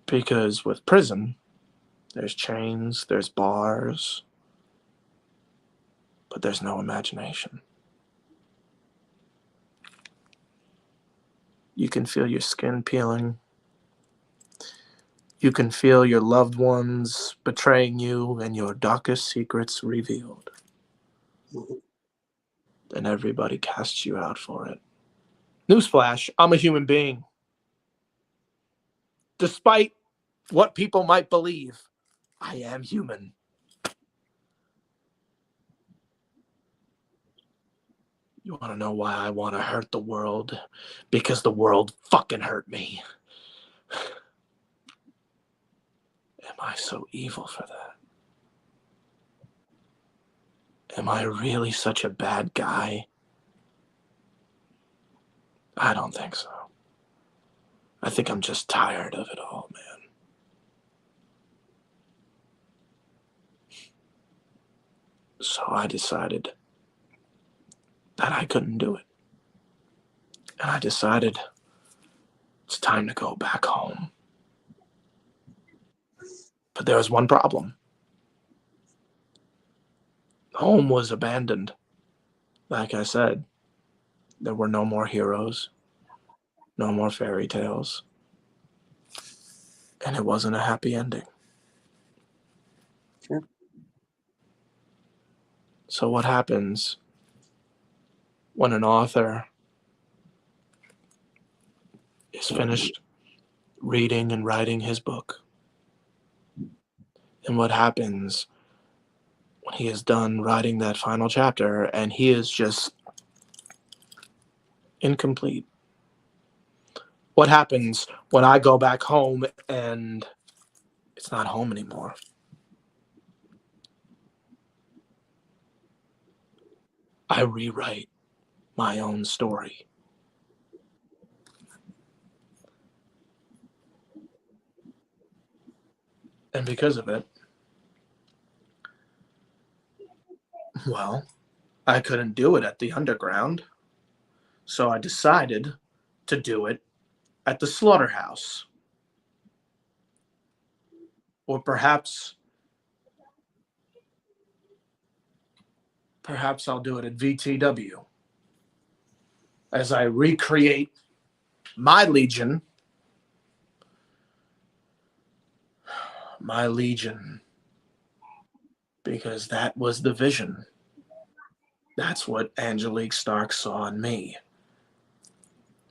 S2: Because with prison, there's chains, there's bars, but there's no imagination. You can feel your skin peeling. You can feel your loved ones betraying you and your darkest secrets revealed. And everybody casts you out for it. Newsflash, I'm a human being. Despite what people might believe, I am human. You want to know why I want to hurt the world? Because the world fucking hurt me. Am I so evil for that? Am I really such a bad guy? I don't think so. I think I'm just tired of it all, man. So I decided that I couldn't do it. And I decided it's time to go back home. But there was one problem. Home was abandoned. Like I said, there were no more heroes, no more fairy tales, and it wasn't a happy ending.
S1: Sure.
S2: So what happens when an author is finished reading and writing his book? And what happens when he is done writing that final chapter and he is just incomplete? What happens when I go back home and it's not home anymore? I rewrite my own story. And because of it, well, I couldn't do it at the underground. So I decided to do it at the slaughterhouse. Or perhaps I'll do it at VTW. As I recreate my legion, because that was the vision. That's what Angelique Stark saw in me.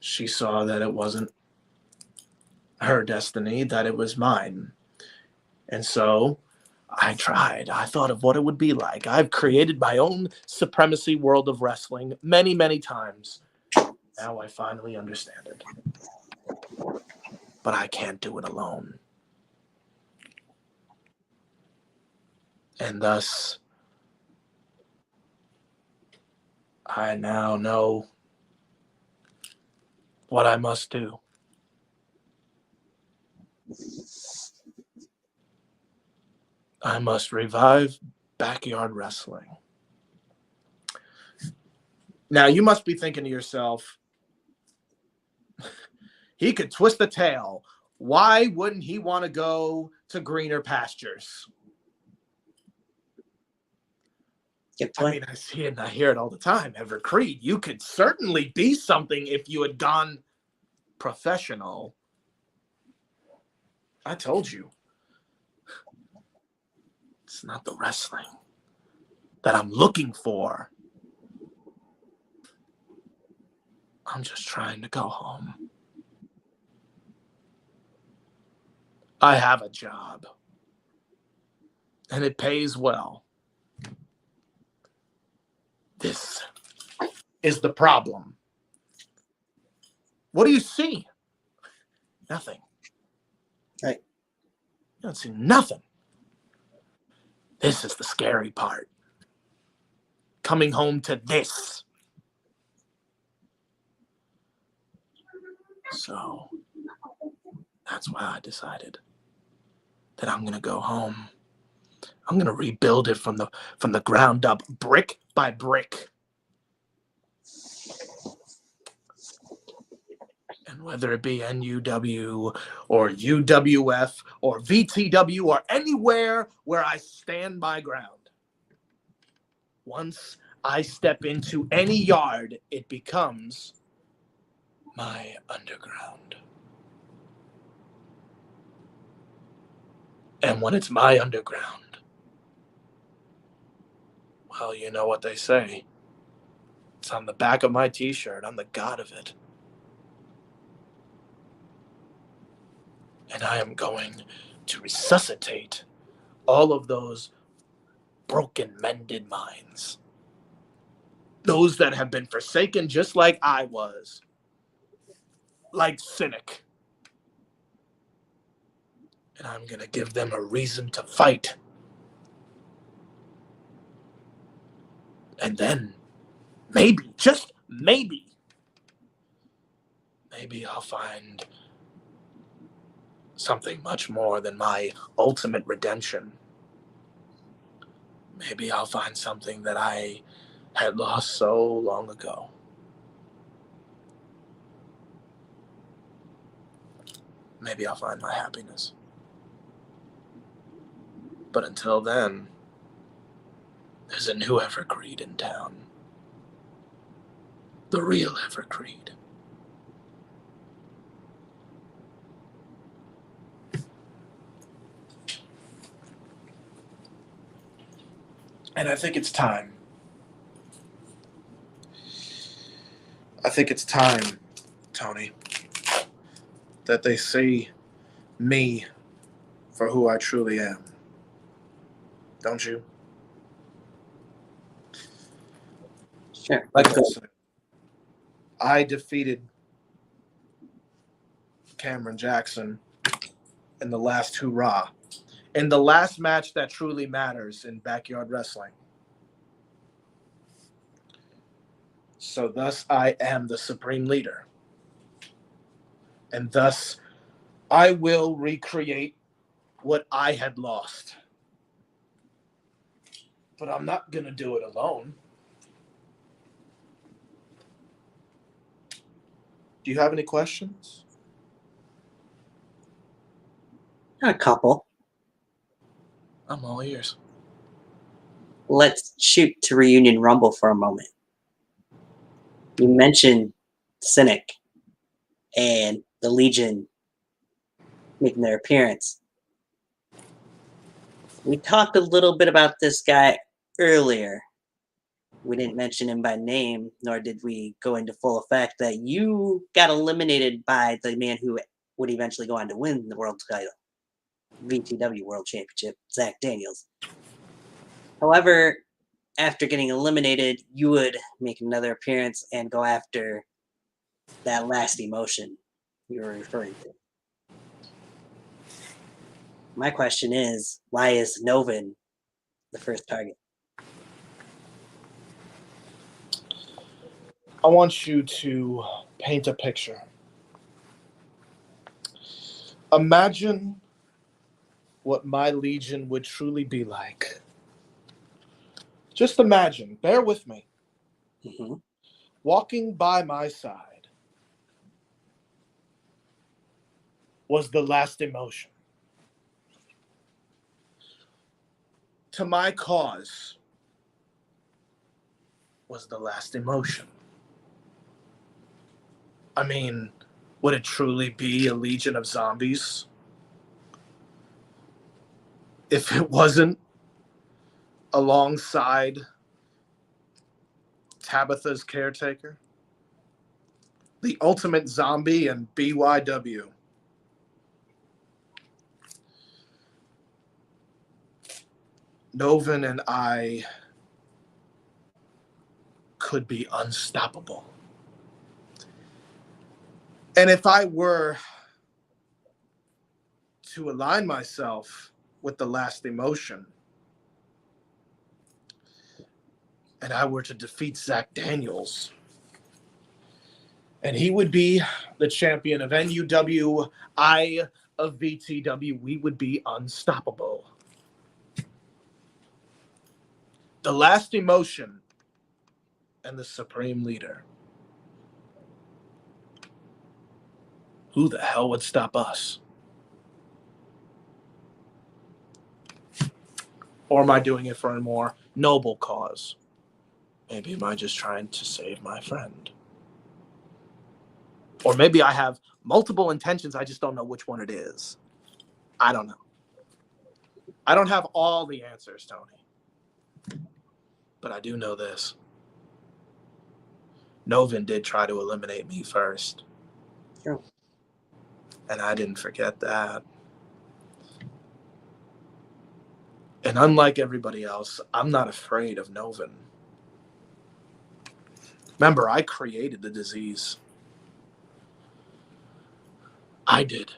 S2: She saw that it wasn't her destiny, that it was mine. And so I tried. I thought of what it would be like. I've created my own supremacy world of wrestling many, many times. Now I finally understand it. But I can't do it alone. And thus, I now know what I must do. I must revive backyard wrestling. Now, you must be thinking to yourself, he could twist the tail. Why wouldn't he want to go to greener pastures? I mean, I see it and I hear it all the time. Everett Crede, you could certainly be something if you had gone professional. I told you. It's not the wrestling that I'm looking for. I'm just trying to go home. I have a job. And it pays well. This is the problem. What do you see? Nothing.
S1: Right.
S2: You don't see nothing. This is the scary part. Coming home to this. So that's why I decided that I'm going to go home I'm going to rebuild it from the ground up, brick by brick. And whether it be NUW or UWF or VTW or anywhere where I stand my ground, once I step into any yard, it becomes my underground. And when it's my underground, well, you know what they say. It's on the back of my t-shirt. I'm the god of it. And I am going to resuscitate all of those broken, mended minds. Those that have been forsaken just like I was. Like Cynic. And I'm going to give them a reason to fight. And then, maybe, just maybe I'll find something much more than my ultimate redemption. Maybe I'll find something that I had lost so long ago. Maybe I'll find my happiness. But until then, there's a new Everett Crede in town. The real Everett Crede. And I think it's time. Tony, that they see me for who I truly am. Don't you?
S1: Sure.
S2: Like I said, I defeated Cameron Jackson in the last hurrah. In the last match that truly matters in backyard wrestling. So thus I am the supreme leader. And thus I will recreate what I had lost. But I'm not going to do it alone. Do you have any questions?
S1: A couple.
S2: I'm all ears.
S1: Let's shoot to Reunion Rumble for a moment. You mentioned Cynic and the Legion making their appearance. We talked a little bit about this guy earlier. We didn't mention him by name, nor did we go into full effect that you got eliminated by the man who would eventually go on to win the world title, VTW World Championship, Zach Daniels. However, after getting eliminated, you would make another appearance and go after that last emotion you were referring to. My question is, why is Novin the first target?
S2: I want you to paint a picture. Imagine what my Legion would truly be like. Just imagine, bear with me.
S1: Mm-hmm.
S2: Walking by my side was the last emotion. To my cause was the last emotion. I mean, would it truly be a legion of zombies if it wasn't alongside Tabitha's caretaker? The ultimate zombie and BYW. Novin and I could be unstoppable. And if I were to align myself with the last emotion, and I were to defeat Zach Daniels, and he would be the champion of NUW, I of VTW, we would be unstoppable. the last emotion, and the supreme leader. Who the hell would stop us? Or am I doing it for a more noble cause? Maybe am I just trying to save my friend? Or maybe I have multiple intentions, I just don't know which one it is. I don't know. I don't have all the answers, Tony. But I do know this. Novin did try to eliminate me first.
S1: True.
S2: And I didn't forget that. And unlike everybody else, I'm not afraid of Novin. Remember, I created the disease. I did.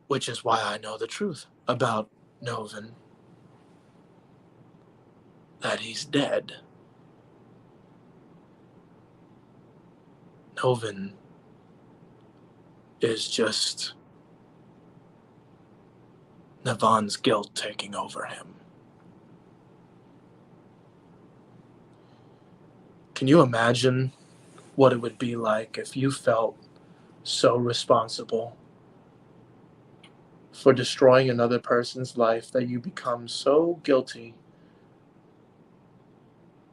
S2: Which is why I know the truth about Novin. That he's dead. Novin is just Navon's guilt taking over him. Can you imagine what it would be like if you felt so responsible for destroying another person's life that you become so guilty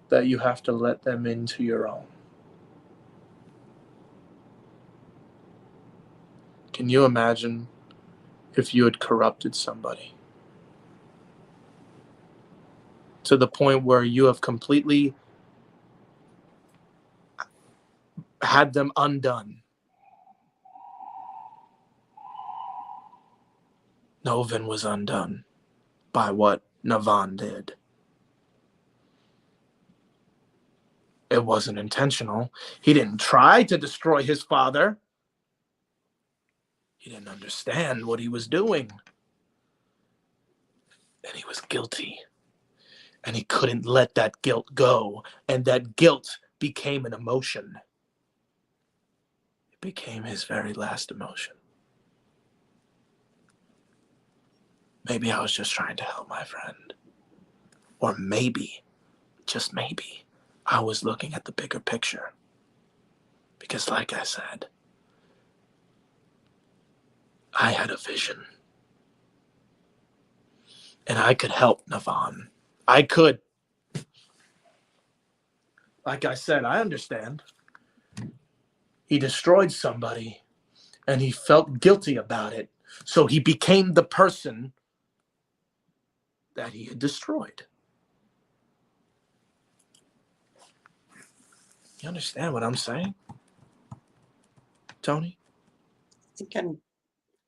S2: that you have to let them into your own? Can you imagine if you had corrupted somebody to the point where you have completely had them undone? Novin was undone by what Navon did. It wasn't intentional. He didn't try to destroy his father. He didn't understand what he was doing. And he was guilty. And he couldn't let that guilt go. And that guilt became an emotion. It became his very last emotion. Maybe I was just trying to help my friend. Or maybe, just maybe, I was looking at the bigger picture. Because like I said, I had a vision. And I could help Navon. I could. Like I said, I understand. He destroyed somebody, and he felt guilty about it. So he became the person that he had destroyed. You understand what I'm saying, Tony?
S1: I think I'm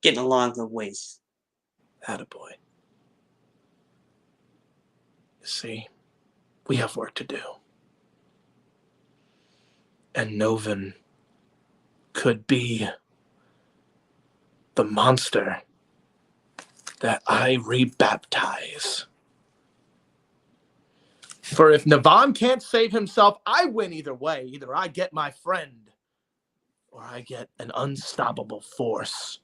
S1: getting along the ways.
S2: Attaboy. You see, we have work to do. And Novin could be the monster that I rebaptize. For if Navon can't save himself, I win either way. Either I get my friend, or I get an unstoppable force.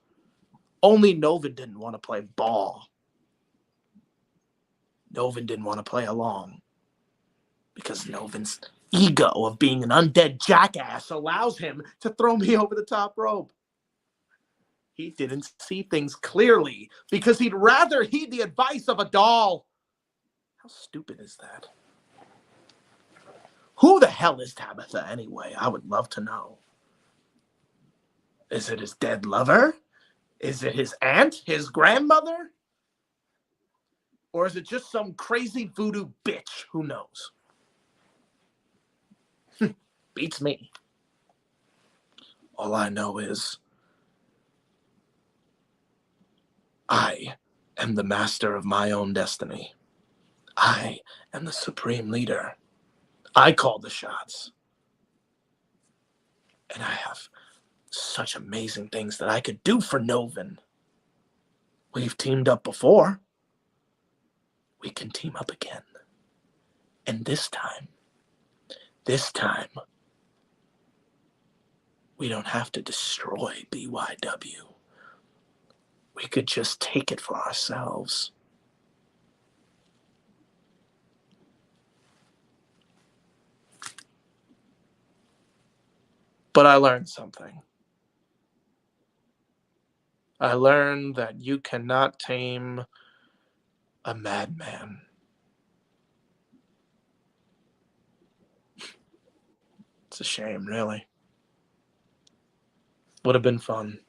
S2: Only Novin didn't want to play ball. Novin didn't want to play along. Because Novin's ego of being an undead jackass allows him to throw me over the top rope. He didn't see things clearly because he'd rather heed the advice of a doll. How stupid is that? Who the hell is Tabitha anyway? I would love to know. Is it his dead lover? Is it his aunt? His grandmother? Or is it just some crazy voodoo bitch? Who knows? Beats me. All I know is I am the master of my own destiny. I am the supreme leader. I call the shots. And I have such amazing things that I could do for Novin. We've teamed up before. We can team up again. And this time, we don't have to destroy BYW. We could just take it for ourselves. But I learned something. I learned that you cannot tame a madman. It's a shame, really. Would have been fun.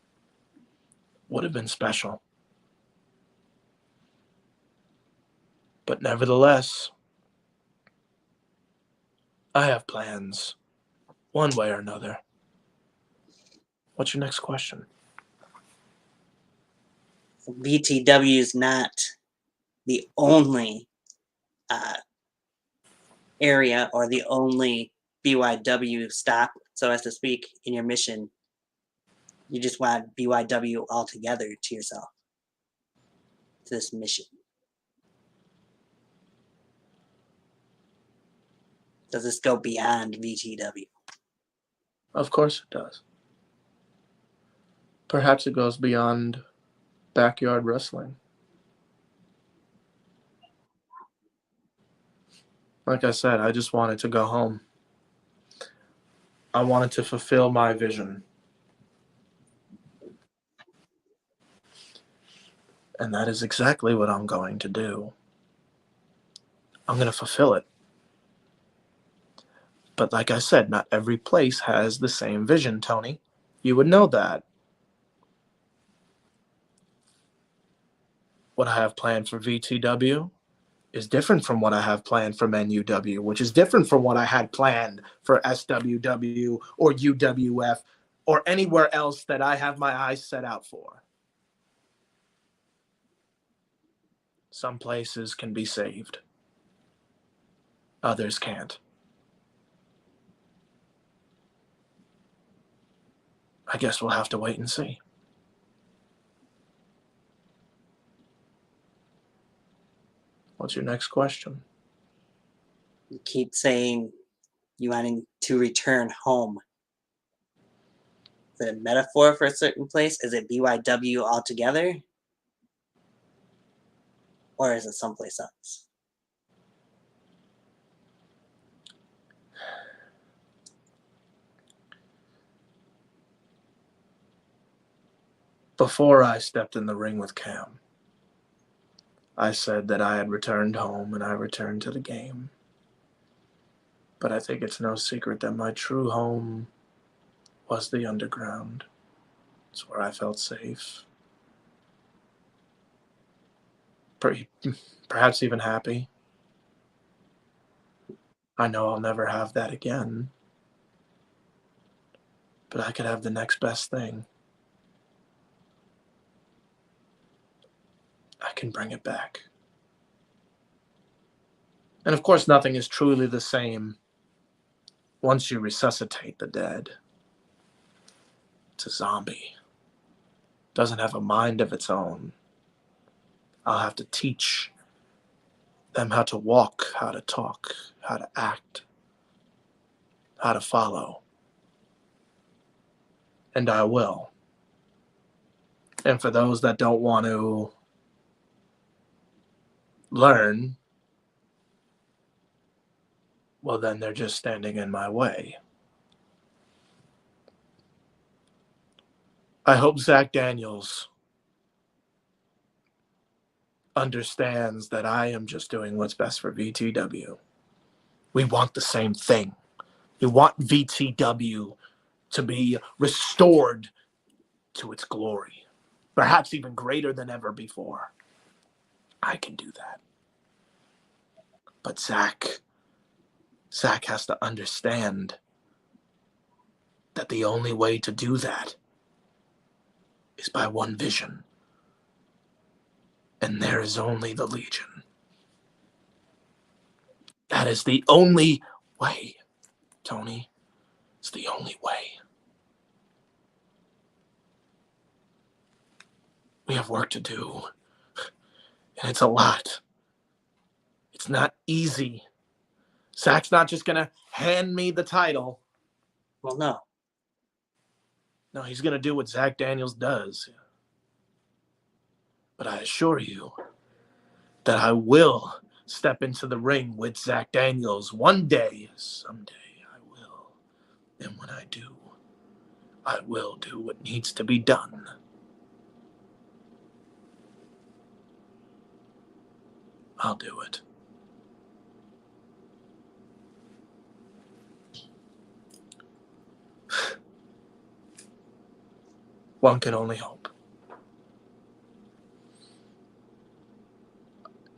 S2: Would have been special. But nevertheless, I have plans, one way or another. What's your next question?
S1: VTW is not the only area or the only BYW stop, so as to speak, in your mission. You just want BYW altogether to yourself, to this mission. Does this go beyond VTW?
S2: Of course it does. Perhaps it goes beyond backyard wrestling. Like I said, I just wanted to go home. I wanted to fulfill my vision. And that is exactly what I'm going to do. I'm going to fulfill it. But like I said, not every place has the same vision, Tony. You would know that. What I have planned for VTW is different from what I have planned for NUW, which is different from what I had planned for SWW or UWF or anywhere else that I have my eyes set out for. Some places can be saved. Others can't. I guess we'll have to wait and see. What's your next question?
S1: You keep saying you wanting to return home. Is it a metaphor for a certain place? Is it BYW altogether? Or is it someplace else?
S2: Before I stepped in the ring with Cam, I said that I had returned home and I returned to the game. But I think it's no secret that my true home was the underground. It's where I felt safe. Perhaps even happy. I know I'll never have that again. But I could have the next best thing. I can bring it back. And of course, nothing is truly the same once you resuscitate the dead. It's a zombie. Doesn't have a mind of its own. I'll have to teach them how to walk, how to talk, how to act, how to follow. And I will. And for those that don't want to learn, well, then they're just standing in my way. I hope Zach Daniels understands that I am just doing what's best for VTW. We want the same thing. We want VTW to be restored to its glory, perhaps even greater than ever before. I can do that. But Zach has to understand that the only way to do that is by one vision. And there is only the Legion. That is the only way, Tony. It's the only way. We have work to do. And it's a lot. It's not easy. Zach's not just going to hand me the title.
S1: Well, no.
S2: No, he's going to do what Zach Daniels does. But I assure you that I will step into the ring with Zach Daniels one day. Someday I will. And when I do, I will do what needs to be done. I'll do it. One can only hope.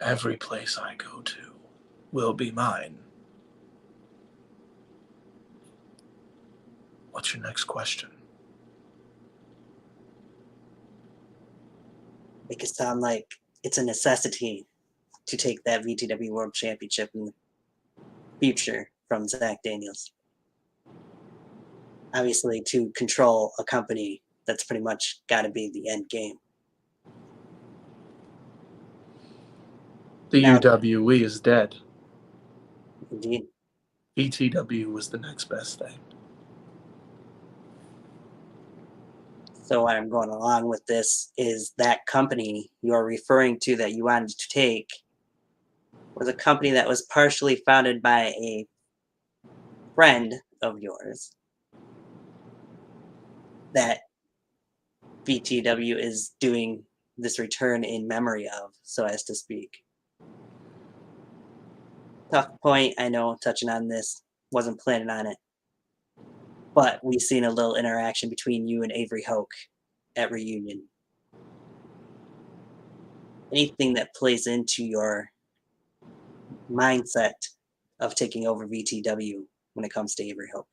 S2: Every place I go to will be mine. What's your next question?
S1: Make it sound like it's a necessity to take that VTW World Championship in the future from Zach Daniels. Obviously, to control a company, that's pretty much got to be the end game.
S2: The
S1: Now-
S2: UWE is dead.
S1: Indeed.
S2: ETW was the next best thing.
S1: So what I'm going along with this is that company you're referring to that you wanted to take was a company that was partially founded by a friend of yours that VTW is doing this return in memory of, so as to speak. Tough point, I know, touching on this. Wasn't planning on it. But we've seen a little interaction between you and Avery Hoke at Reunion. Anything that plays into your mindset of taking over VTW when it comes to Avery Hoke?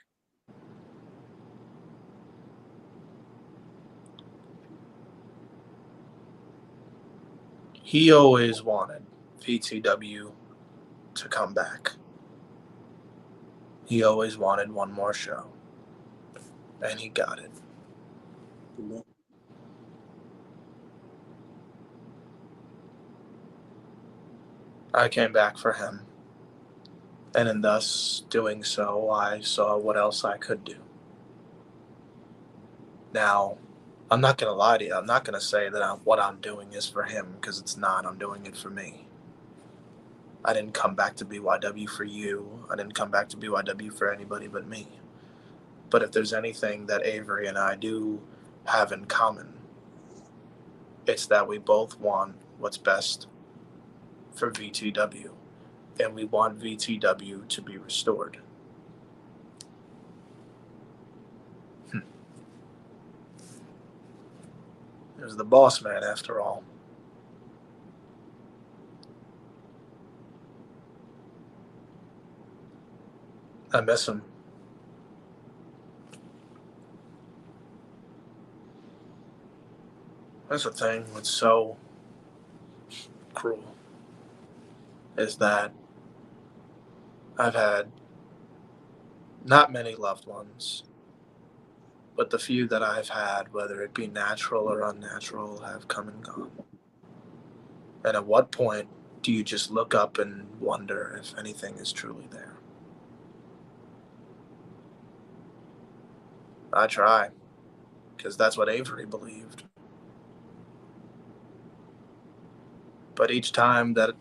S2: He always wanted VTW to come back. He always wanted one more show. And he got it.
S1: Mm-hmm.
S2: I came back for him. And in thus doing so, I saw what else I could do. Now, I'm not going to lie to you. I'm not going to say that what I'm doing is for him, because it's not. I'm doing it for me. I didn't come back to BYW for you. I didn't come back to BYW for anybody but me. But if there's anything that Avery and I do have in common, it's that we both want what's best for VTW. And we want VTW to be restored. It was the boss man, after all. I miss him. That's the thing that's so cruel, is that I've had not many loved ones, but the few that I've had, whether it be natural or unnatural, have come and gone. And at what point do you just look up and wonder if anything is truly there? I try, because that's what Avery believed. But each time that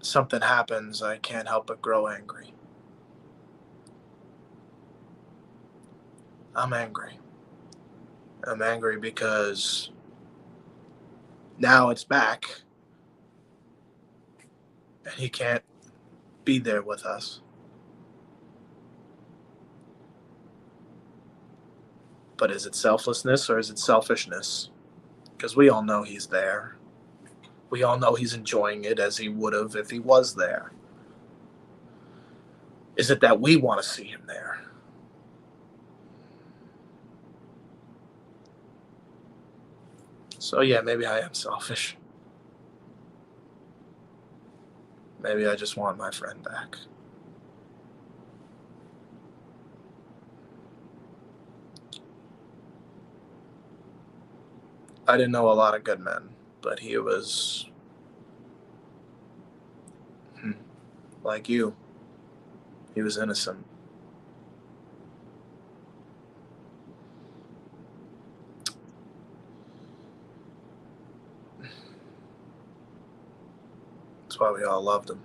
S2: something happens, I can't help but grow angry. I'm angry. I'm angry because now it's back, and he can't be there with us. But is it selflessness or is it selfishness? Because we all know he's there. We all know he's enjoying it as he would have if he was there. Is it that we want to see him there? So yeah, maybe I am selfish. Maybe I just want my friend back. I didn't know a lot of good men, but he was like you. He was innocent. That's why we all loved him.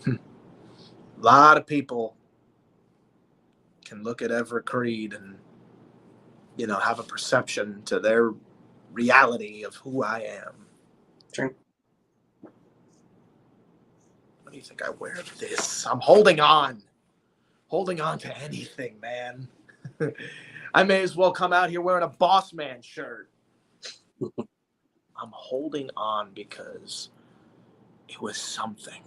S2: A lot of people can look at Everett Crede and, have a perception to their reality of who I am.
S1: True.
S2: What do you think I wear this? I'm holding on to anything, man. I may as well come out here wearing a boss man shirt. I'm holding on because it was something.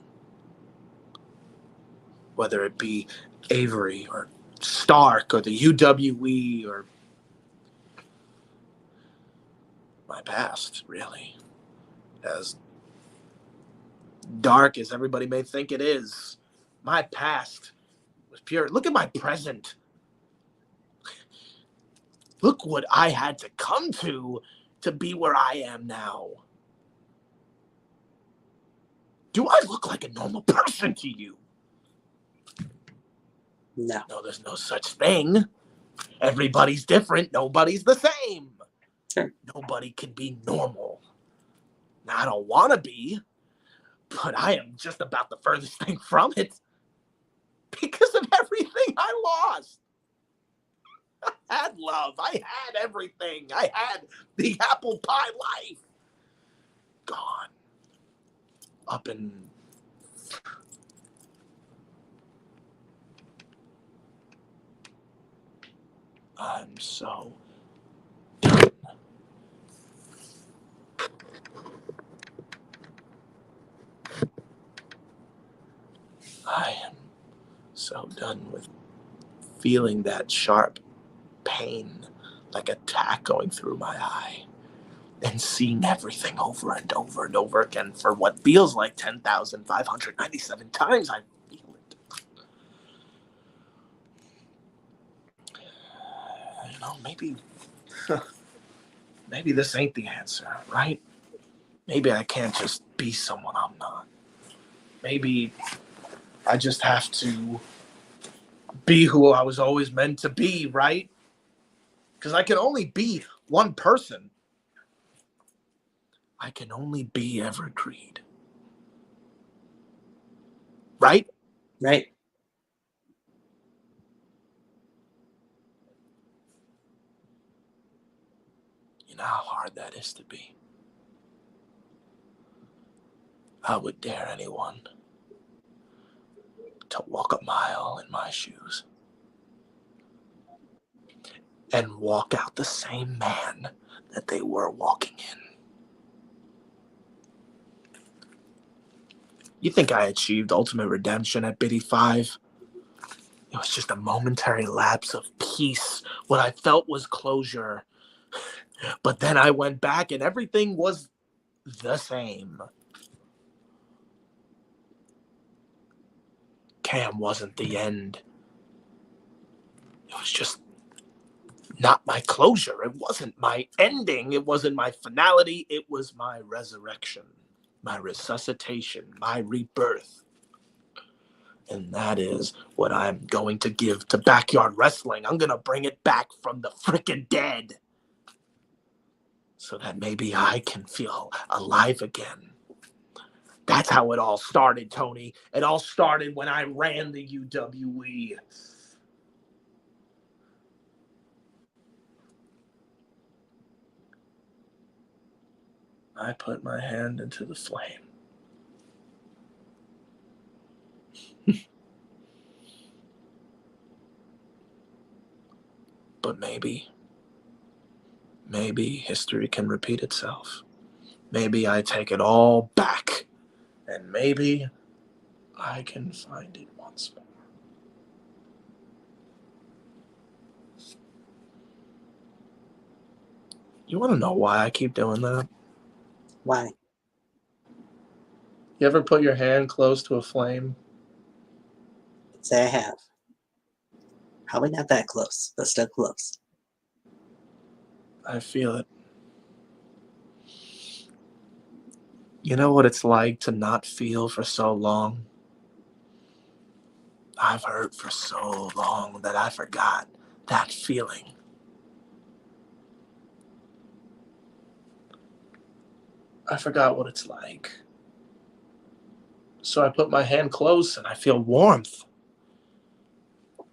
S2: Whether it be Avery or Stark or the UWE or my past, really. As dark as everybody may think it is, my past was pure. Look at my present. Look what I had to come to be where I am now. Do I look like a normal person to you?
S1: No.
S2: No, there's no such thing. Everybody's different. Nobody's the same.
S1: Sure.
S2: Nobody can be normal. Now, I don't want to be, but I am just about the furthest thing from it because of everything I lost. I had love. I had everything. I had the apple pie life. Gone. Up in... I'm so done. I am so done with feeling that sharp pain, like a tack going through my eye, and seeing everything over and over and over again for what feels like 10,597 times. I feel it. Maybe this ain't the answer, right? Maybe I can't just be someone I'm not. Maybe I just have to be who I was always meant to be, right? Because I can only be one person. I can only be Everett Crede. Right?
S1: Right.
S2: You know how hard that is to be. I would dare anyone to walk a mile in my shoes and walk out the same man that they were walking in. You think I achieved ultimate redemption at Biddy 5? It was just a momentary lapse of peace. What I felt was closure. But then I went back and everything was the same. Cam wasn't the end. It was just not my closure. It wasn't my ending. It wasn't my finality. It was my resurrection, my resuscitation, my rebirth. And that is what I'm going to give to backyard wrestling. I'm going to bring it back from the frickin' dead so that maybe I can feel alive again. That's how it all started, Tony. It all started when I ran the UWE. I put my hand into the flame. But maybe history can repeat itself. Maybe I take it all back, and maybe I can find it once more. You want to know why I keep doing that?
S1: Why?
S2: You ever put your hand close to a flame?
S1: I'd say I have. Probably not that close, but still close.
S2: I feel it. You know what it's like to not feel for so long? I've hurt for so long that I forgot that feeling. I forgot what it's like. So I put my hand close and I feel warmth.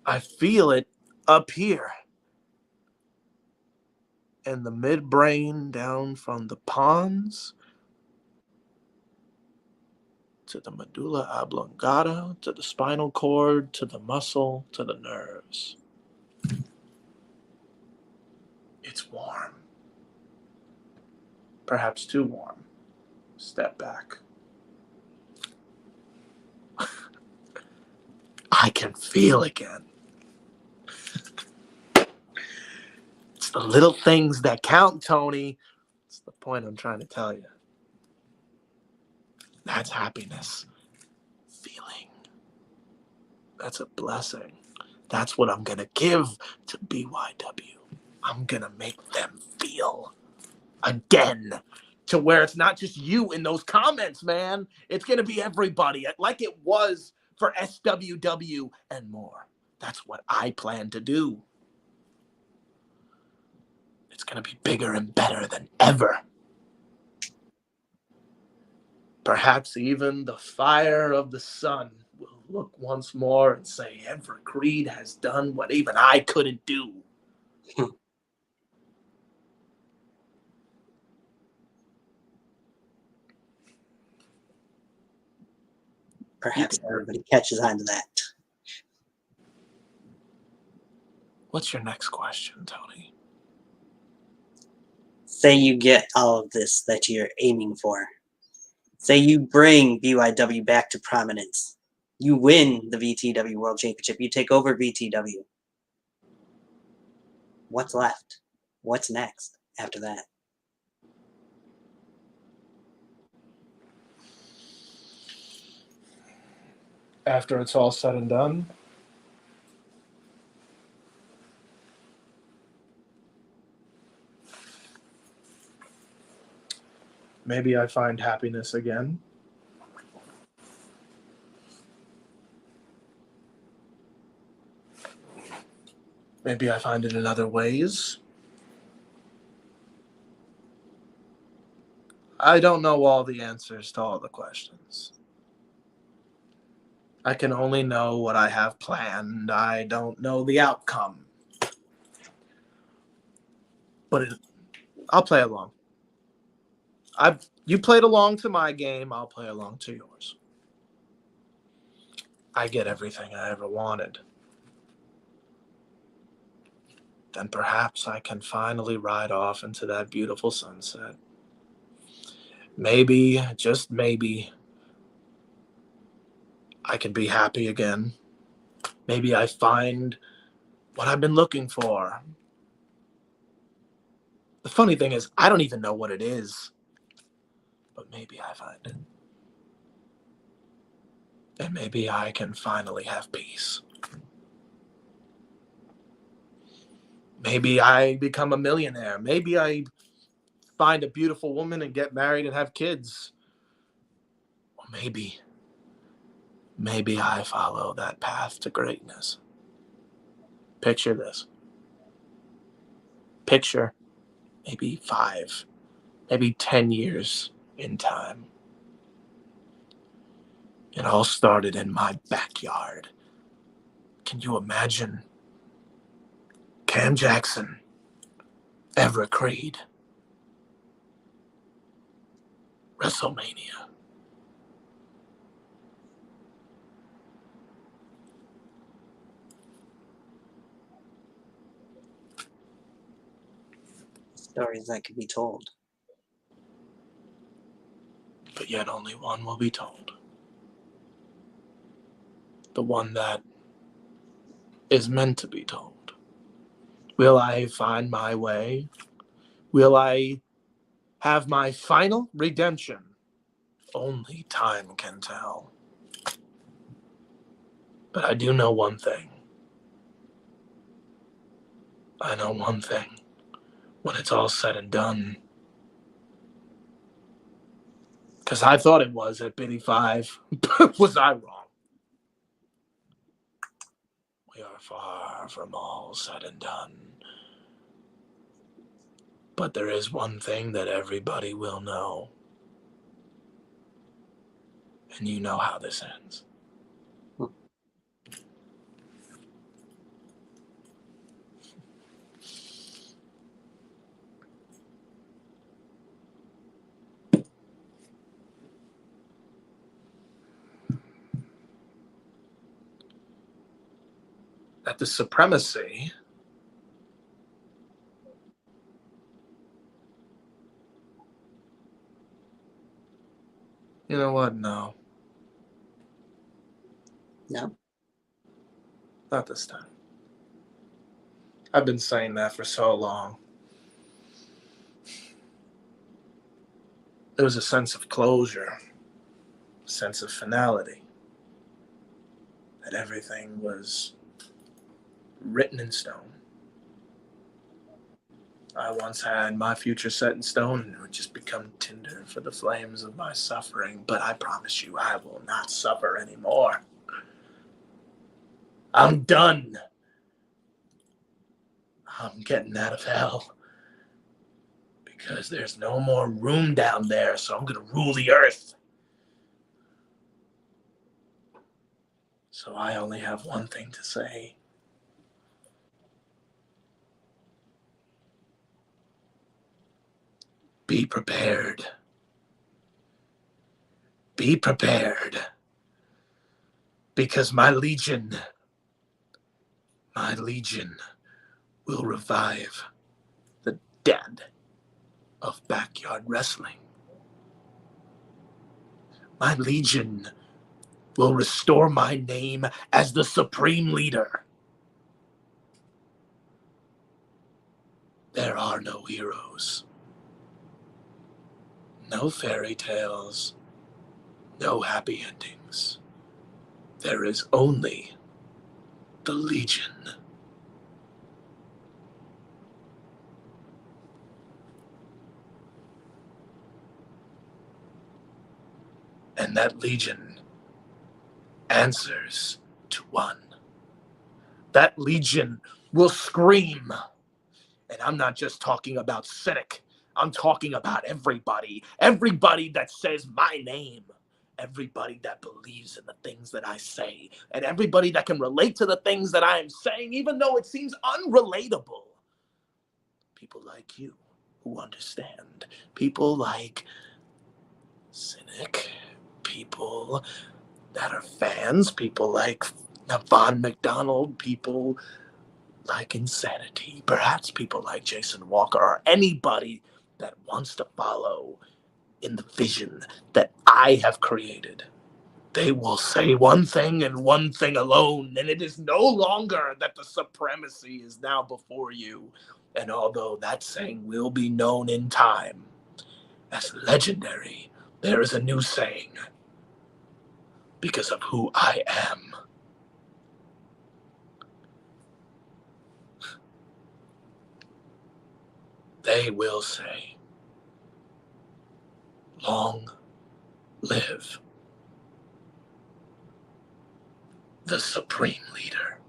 S2: I feel it up here in the midbrain, down from the pons to the medulla oblongata, to the spinal cord, to the muscle, to the nerves. It's warm. Perhaps too warm. Step back. I can feel again. It's the little things that count, Tony. It's the point I'm trying to tell you. That's happiness. Feeling. That's a blessing. That's what I'm going to give to BYW. I'm going to make them feel again to where it's not just you in those comments, man. It's going to be everybody like it was for SWW and more. That's what I plan to do. It's going to be bigger and better than ever. Perhaps even the fire of the sun will look once more and say, Everett Crede has done what even I couldn't do.
S1: Perhaps everybody catches on to that.
S2: What's your next question, Tony?
S1: Say you get all of this that you're aiming for. Say you bring BYW back to prominence. You win the VTW World Championship. You take over VTW. What's left? What's next after that?
S2: After it's all said and done, maybe I find happiness again. Maybe I find it in other ways. I don't know all the answers to all the questions. I can only know what I have planned. I don't know the outcome. But I'll play along. You played along to my game, I'll play along to yours. I get everything I ever wanted. Then perhaps I can finally ride off into that beautiful sunset. Maybe, just maybe, I can be happy again. Maybe I find what I've been looking for. The funny thing is, I don't even know what it is. But maybe I find it. And maybe I can finally have peace. Maybe I become a millionaire. Maybe I find a beautiful woman and get married and have kids. Or maybe I follow that path to greatness. Picture this. Picture maybe 5, maybe 10 years in time. It all started in my backyard. Can you imagine? Cam Jackson, Everett Crede, WrestleMania.
S1: Stories that could be told.
S2: But yet only one will be told. The one that is meant to be told. Will I find my way? Will I have my final redemption? Only time can tell. But I do know one thing. I know one thing. When it's all said and done. Because I thought it was at Biddy 5. Was I wrong? We are far from all said and done. But there is one thing that everybody will know. And you know how this ends. At the supremacy, you know what? No,
S1: No.
S2: not this time. I've been saying that for so long. There was a sense of closure, a sense of finality, that everything was written in stone. I once had my future set in stone, and it would just become tinder for the flames of my suffering, but I promise you I will not suffer anymore. I'm done. I'm getting out of hell. Because there's no more room down there, so I'm going to rule the earth. So I only have one thing to say. Be prepared. Be prepared. Because my legion will revive the dead of backyard wrestling. My legion will restore my name as the supreme leader. There are no heroes, no fairy tales, no happy endings. There is only the Legion. And that Legion answers to one. That Legion will scream. And I'm not just talking about Cynic. I'm talking about everybody. Everybody that says my name. Everybody that believes in the things that I say. And everybody that can relate to the things that I am saying, even though it seems unrelatable. People like you who understand. People like Cynic. People that are fans. People like Vaughn McDonald. People like Insanity, perhaps people like Jason Walker, or anybody that wants to follow in the vision that I have created. They will say one thing and one thing alone, and it is no longer that the supremacy is now before you. And although that saying will be known in time as legendary, there is a new saying because of who I am. They will say, long live the Supreme Leader.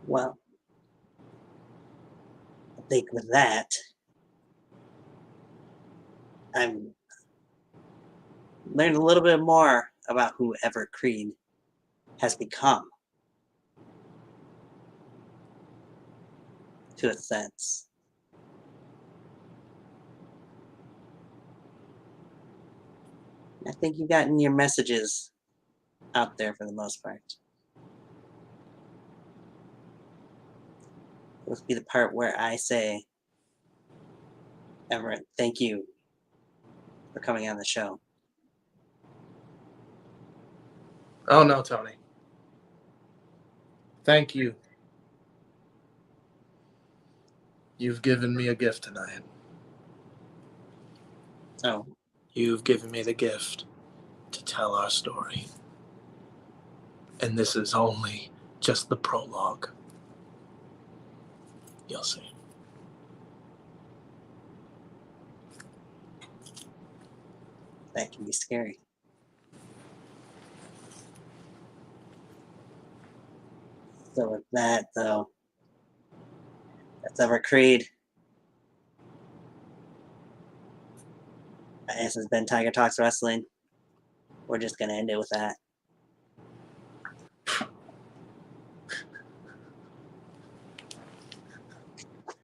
S1: Well, I think with that, I've learned a little bit more about who Everett Crede has become, to a sense. I think you've gotten your messages out there for the most part. This will be the part where I say, Everett, thank you for coming on the show.
S2: Oh no, Tony. Thank you. You've given me a gift tonight.
S1: So,
S2: You've given me the gift to tell our story. And this is only just the prologue. You'll see.
S1: that can be scary. So with that, though, that's Everett Crede. This has been Tiger Talks Wrestling. We're just going to end it with that.